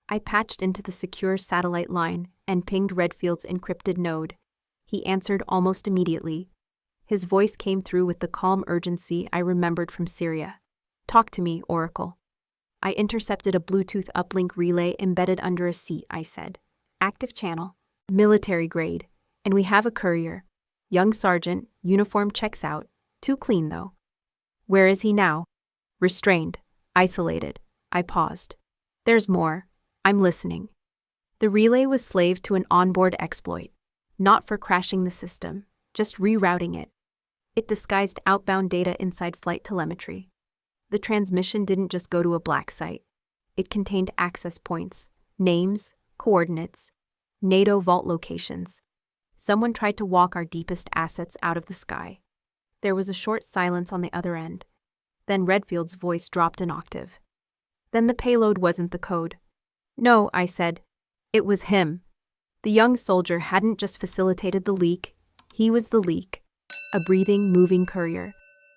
I patched into the secure satellite line and pinged Redfield's encrypted node. He answered almost immediately. His voice came through with the calm urgency I remembered from Syria. "Talk to me, Oracle." I intercepted a Bluetooth uplink relay embedded under a seat, I said. "Active channel, military grade, and we have a courier. Young sergeant, uniform checks out. Too clean, though." "Where is he now?" "Restrained, isolated." I paused. "There's more. I'm listening." The relay was slave to an onboard exploit. Not for crashing the system, just rerouting it. It disguised outbound data inside flight telemetry. The transmission didn't just go to a black site. It contained access points, names, coordinates, NATO vault locations. Someone tried to walk our deepest assets out of the sky. There was a short silence on the other end. Then Redfield's voice dropped an octave. "Then the payload wasn't the code." "No," I said. "It was him." The young soldier hadn't just facilitated the leak, he was the leak. A breathing, moving courier.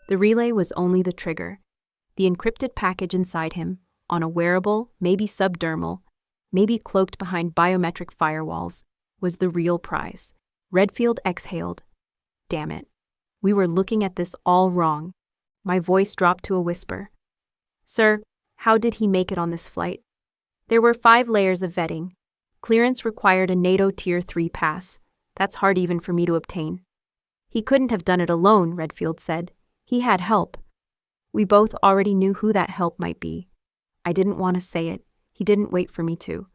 The relay was only the trigger. The encrypted package inside him, on a wearable, maybe subdermal, maybe cloaked behind biometric firewalls, was the real prize. Redfield exhaled. Damn it. We were looking at this all wrong. My voice dropped to a whisper. "Sir, how did he make it on this flight?" There were 5 layers of vetting. Clearance required a NATO Tier 3 pass. That's hard even for me to obtain. "He couldn't have done it alone," Redfield said. "He had help." We both already knew who that help might be. I didn't want to say it. He didn't wait for me to.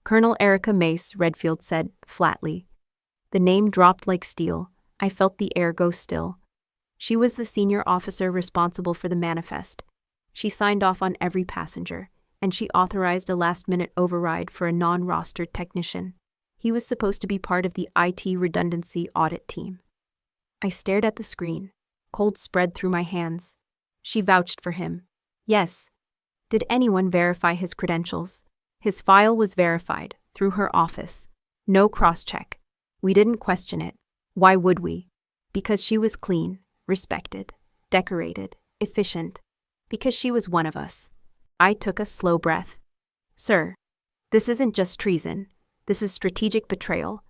"Colonel Erica Mace," Redfield said, flatly. The name dropped like steel. I felt the air go still. She was the senior officer responsible for the manifest. She signed off on every passenger, and she authorized a last-minute override for a non-rostered technician. He was supposed to be part of the IT redundancy audit team. I stared at the screen. Cold spread through my hands. She vouched for him. Yes. Did anyone verify his credentials? His file was verified, through her office. No cross-check. We didn't question it. Why would we? Because she was clean, respected, decorated, efficient. Because she was one of us. I took a slow breath. "Sir, this isn't just treason. This is strategic betrayal.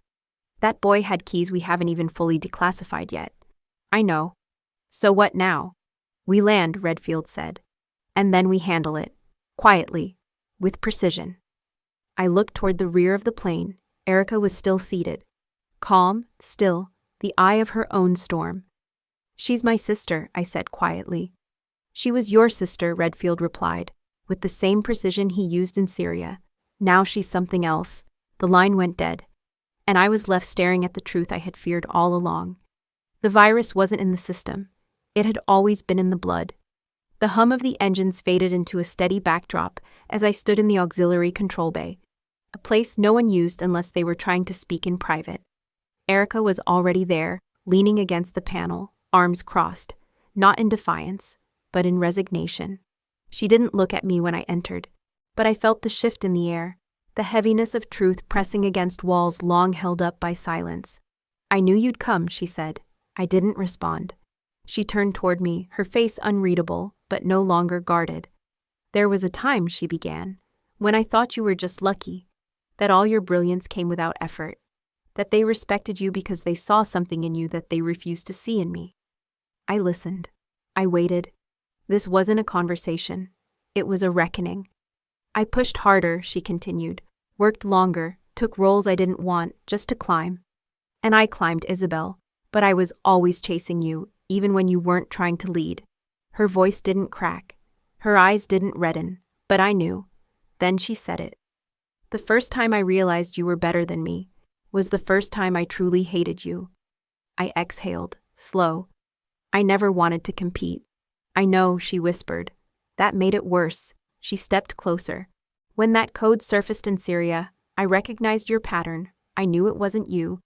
That boy had keys we haven't even fully declassified yet." "I know." "So what now?" "We land," Redfield said. "And then we handle it. Quietly. With precision." I looked toward the rear of the plane. Erica was still seated. Calm, still, the eye of her own storm. "She's my sister," I said quietly. "She was your sister," Redfield replied, with the same precision he used in Syria. "Now she's something else." The line went dead, and I was left staring at the truth I had feared all along. The virus wasn't in the system. It had always been in the blood. The hum of the engines faded into a steady backdrop as I stood in the auxiliary control bay, a place no one used unless they were trying to speak in private. Erica was already there, leaning against the panel, arms crossed, not in defiance, but in resignation. She didn't look at me when I entered, but I felt the shift in the air, the heaviness of truth pressing against walls long held up by silence. "I knew you'd come," she said. I didn't respond. She turned toward me, her face unreadable, but no longer guarded. "There was a time," she began, "when I thought you were just lucky, that all your brilliance came without effort, that they respected you because they saw something in you that they refused to see in me." I listened. I waited. This wasn't a conversation. It was a reckoning. "I pushed harder," she continued, "worked longer, took roles I didn't want, just to climb. And I climbed, Isabel, but I was always chasing you, even when you weren't trying to lead." Her voice didn't crack. Her eyes didn't redden, but I knew. Then she said it. "The first time I realized you were better than me was the first time I truly hated you." I exhaled, slow. "I never wanted to compete." "I know," she whispered. "That made it worse." She stepped closer. "When that code surfaced in Syria, I recognized your pattern. I knew it wasn't you.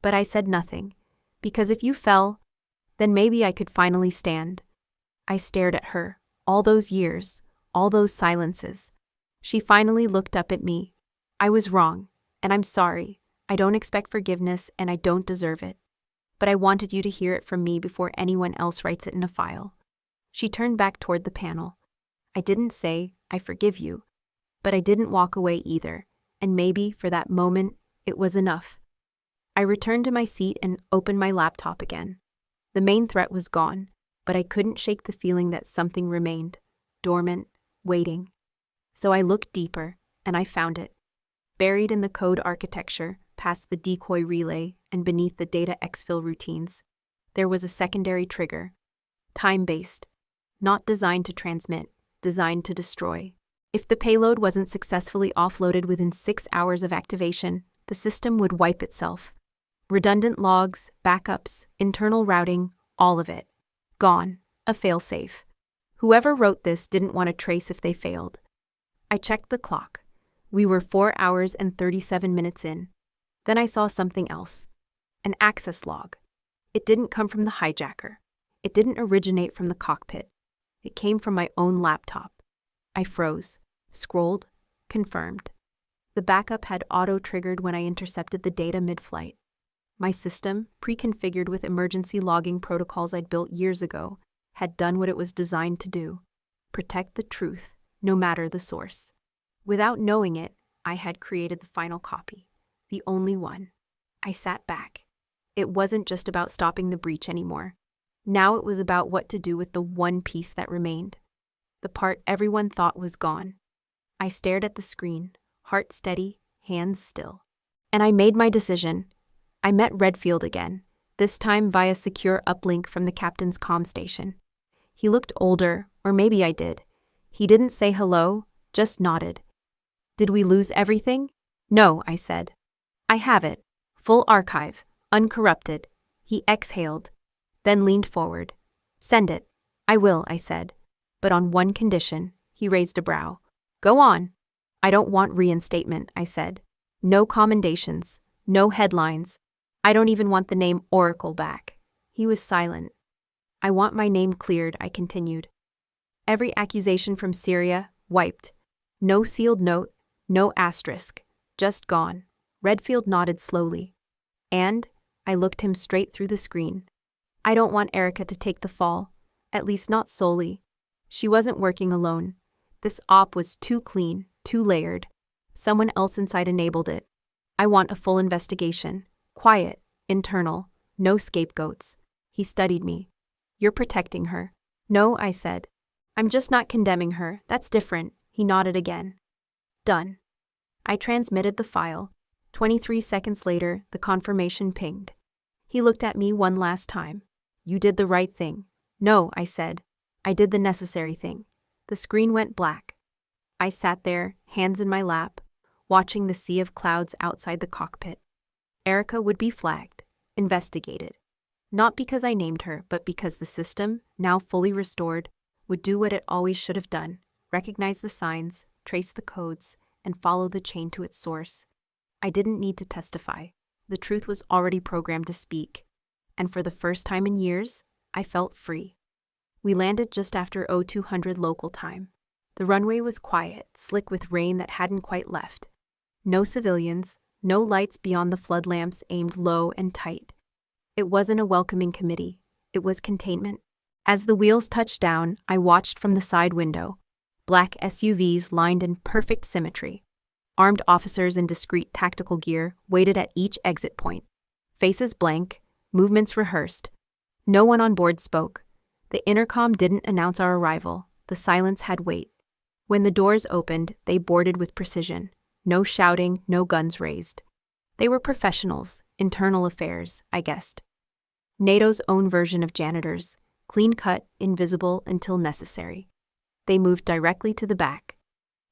But I said nothing. Because if you fell, then maybe I could finally stand." I stared at her. All those years, all those silences. She finally looked up at me. "I was wrong, and I'm sorry. I don't expect forgiveness, and I don't deserve it. But I wanted you to hear it from me before anyone else writes it in a file." She turned back toward the panel. I didn't say, "I forgive you," but I didn't walk away either, and maybe, for that moment, it was enough. I returned to my seat and opened my laptop again. The main threat was gone, but I couldn't shake the feeling that something remained, dormant, waiting. So I looked deeper, and I found it. Buried in the code architecture, past the decoy relay and beneath the data exfil routines, there was a secondary trigger. Time-based. Not designed to transmit, designed to destroy. If the payload wasn't successfully offloaded within 6 hours of activation, the system would wipe itself. Redundant logs, backups, internal routing, all of it. Gone. A failsafe. Whoever wrote this didn't want to trace if they failed. I checked the clock. We were 4 hours and 37 minutes in. Then I saw something else. An access log. It didn't come from the hijacker. It didn't originate from the cockpit. It came from my own laptop. I froze, scrolled, confirmed. The backup had auto-triggered when I intercepted the data mid-flight. My system, pre-configured with emergency logging protocols I'd built years ago, had done what it was designed to do: protect the truth, no matter the source. Without knowing it, I had created the final copy, the only one. I sat back. It wasn't just about stopping the breach anymore. Now it was about what to do with the one piece that remained, the part everyone thought was gone. I stared at the screen, heart steady, hands still. And I made my decision. I met Redfield again, this time via secure uplink from the captain's comm station. He looked older, or maybe I did. He didn't say hello, just nodded. "Did we lose everything?" "No," I said. "I have it. Full archive, uncorrupted." He exhaled, then leaned forward. "Send it." "I will," I said. "But on one condition." He raised a brow. "Go on." "I don't want reinstatement," I said. "No commendations, no headlines. I don't even want the name Oracle back." He was silent. "I want my name cleared," I continued. "Every accusation from Syria, wiped. No sealed note, no asterisk, just gone." Redfield nodded slowly. "And," I looked him straight through the screen, "I don't want Erica to take the fall, at least not solely. She wasn't working alone. This op was too clean, too layered. Someone else inside enabled it. I want a full investigation. Quiet, internal, no scapegoats." He studied me. "You're protecting her." "No," I said. "I'm just not condemning her. That's different." He nodded again. "Done." I transmitted the file. 23 seconds later, the confirmation pinged. He looked at me one last time. "You did the right thing." "No," I said. "I did the necessary thing." The screen went black. I sat there, hands in my lap, watching the sea of clouds outside the cockpit. Erica would be flagged, investigated. Not because I named her, but because the system, now fully restored, would do what it always should have done: recognize the signs, trace the codes, and follow the chain to its source. I didn't need to testify. The truth was already programmed to speak. And for the first time in years, I felt free. We landed just after 0200 local time. The runway was quiet, slick with rain that hadn't quite left. No civilians, no lights beyond the flood lamps aimed low and tight. It wasn't a welcoming committee. It was containment. As the wheels touched down, I watched from the side window. Black SUVs lined in perfect symmetry. Armed officers in discreet tactical gear waited at each exit point. Faces blank, movements rehearsed. No one on board spoke. The intercom didn't announce our arrival. The silence had weight. When the doors opened, they boarded with precision. No shouting, no guns raised. They were professionals, internal affairs, I guessed. NATO's own version of janitors, clean-cut, invisible until necessary. They moved directly to the back,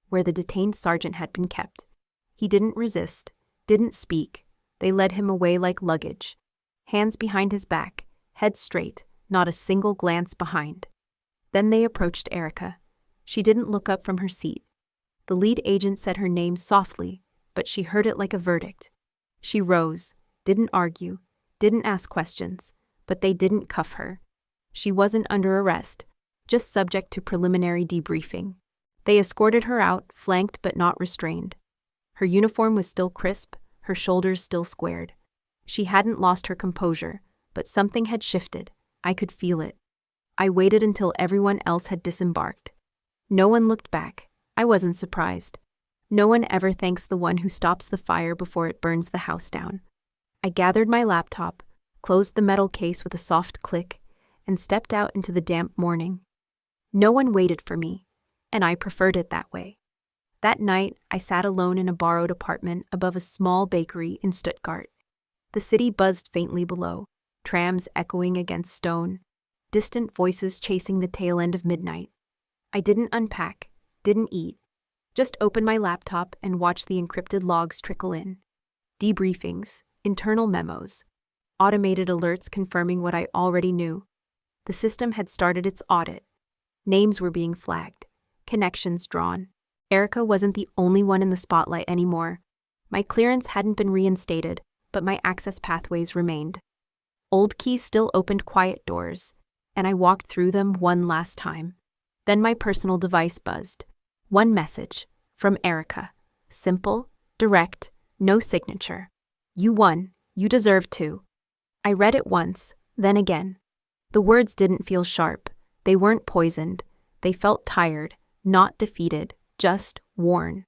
where the detained sergeant had been kept. He didn't resist, didn't speak. They led him away like luggage. Hands behind his back, head straight, not a single glance behind. Then they approached Erica. She didn't look up from her seat. The lead agent said her name softly, but she heard it like a verdict. She rose, didn't argue, didn't ask questions, but they didn't cuff her. She wasn't under arrest, just subject to preliminary debriefing. They escorted her out, flanked but not restrained. Her uniform was still crisp, her shoulders still squared. She hadn't lost her composure, but something had shifted. I could feel it. I waited until everyone else had disembarked. No one looked back. I wasn't surprised. No one ever thanks the one who stops the fire before it burns the house down. I gathered my laptop, closed the metal case with a soft click, and stepped out into the damp morning. No one waited for me, and I preferred it that way. That night, I sat alone in a borrowed apartment above a small bakery in Stuttgart. The city buzzed faintly below, trams echoing against stone, distant voices chasing the tail end of midnight. I didn't unpack, didn't eat, just opened my laptop and watched the encrypted logs trickle in. Debriefings, internal memos, automated alerts confirming what I already knew. The system had started its audit. Names were being flagged, connections drawn. Erica wasn't the only one in the spotlight anymore. My clearance hadn't been reinstated, but my access pathways remained. Old keys still opened quiet doors, and I walked through them one last time. Then my personal device buzzed. One message, from Erica. Simple, direct, no signature. You won. You deserve to. I read it once, then again. The words didn't feel sharp. They weren't poisoned. They felt tired, not defeated, just worn.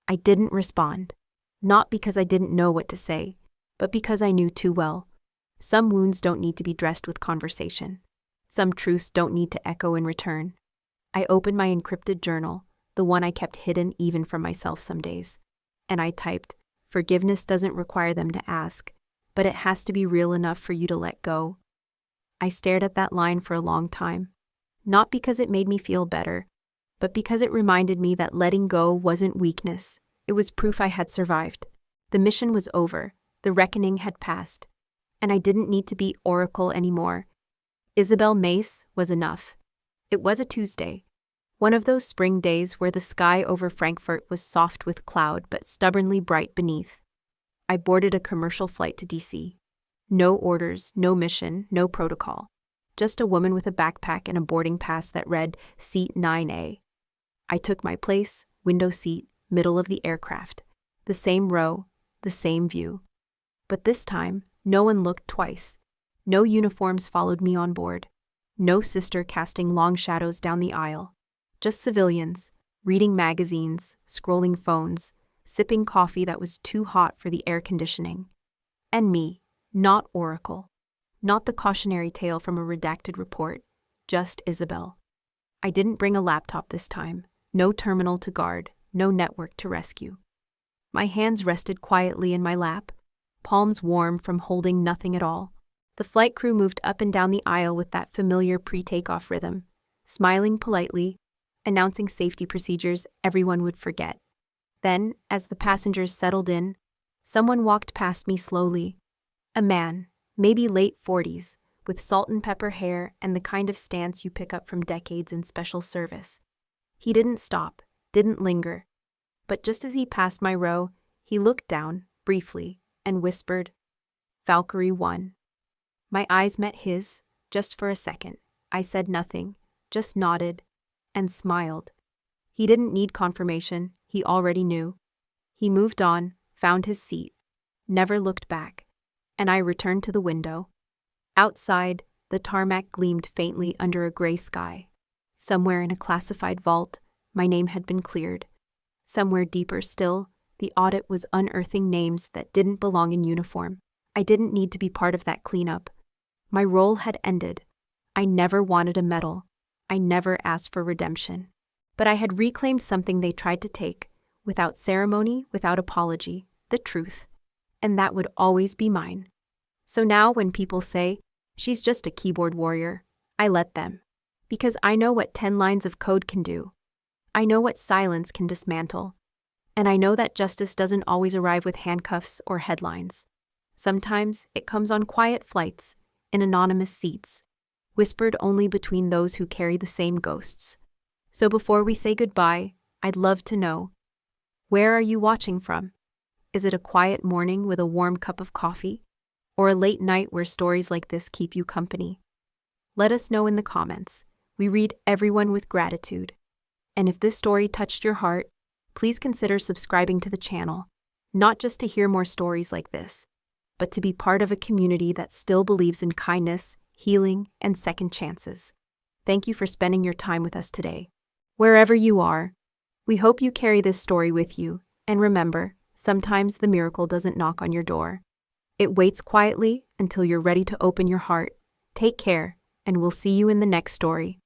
I didn't respond. Not because I didn't know what to say, but because I knew too well. Some wounds don't need to be dressed with conversation. Some truths don't need to echo in return. I opened my encrypted journal, the one I kept hidden even from myself some days, and I typed, "Forgiveness doesn't require them to ask, but it has to be real enough for you to let go." I stared at that line for a long time, not because it made me feel better, but because it reminded me that letting go wasn't weakness. It was proof I had survived. The mission was over, the reckoning had passed, and I didn't need to be Oracle anymore. Isabel Mace was enough. It was a Tuesday, one of those spring days where the sky over Frankfurt was soft with cloud but stubbornly bright beneath. I boarded a commercial flight to DC. No orders, no mission, no protocol. Just a woman with a backpack and a boarding pass that read Seat 9A. I took my place, window seat, middle of the aircraft. The same row, the same view. But this time, no one looked twice. No uniforms followed me on board. No sister casting long shadows down the aisle. Just civilians, reading magazines, scrolling phones, sipping coffee that was too hot for the air conditioning. And me, not Oracle. Not the cautionary tale from a redacted report, just Isabel. I didn't bring a laptop this time, no terminal to guard, no network to rescue. My hands rested quietly in my lap, palms warm from holding nothing at all. The flight crew moved up and down the aisle with that familiar pre-takeoff rhythm, smiling politely, announcing safety procedures everyone would forget. Then, as the passengers settled in, someone walked past me slowly. A man, maybe late 40s, with salt and pepper hair and the kind of stance you pick up from decades in special service. He didn't stop, didn't linger. But just as he passed my row, he looked down, briefly, and whispered, "Valkyrie 1." My eyes met his, just for a second. I said nothing, just nodded, and smiled. He didn't need confirmation, he already knew. He moved on, found his seat, never looked back, and I returned to the window. Outside, the tarmac gleamed faintly under a gray sky. Somewhere in a classified vault, my name had been cleared. Somewhere deeper still, the audit was unearthing names that didn't belong in uniform. I didn't need to be part of that cleanup. My role had ended. I never wanted a medal. I never asked for redemption. But I had reclaimed something they tried to take, without ceremony, without apology, the truth. And that would always be mine. So now when people say, "She's just a keyboard warrior," I let them. Because I know what 10 lines of code can do. I know what silence can dismantle. And I know that justice doesn't always arrive with handcuffs or headlines. Sometimes it comes on quiet flights, in anonymous seats, whispered only between those who carry the same ghosts. So before we say goodbye, I'd love to know, where are you watching from? Is it a quiet morning with a warm cup of coffee? Or a late night where stories like this keep you company? Let us know in the comments. We read everyone with gratitude. And if this story touched your heart, please consider subscribing to the channel, not just to hear more stories like this, but to be part of a community that still believes in kindness, healing, and second chances. Thank you for spending your time with us today. Wherever you are, we hope you carry this story with you, and remember, sometimes the miracle doesn't knock on your door. It waits quietly until you're ready to open your heart. Take care, and we'll see you in the next story.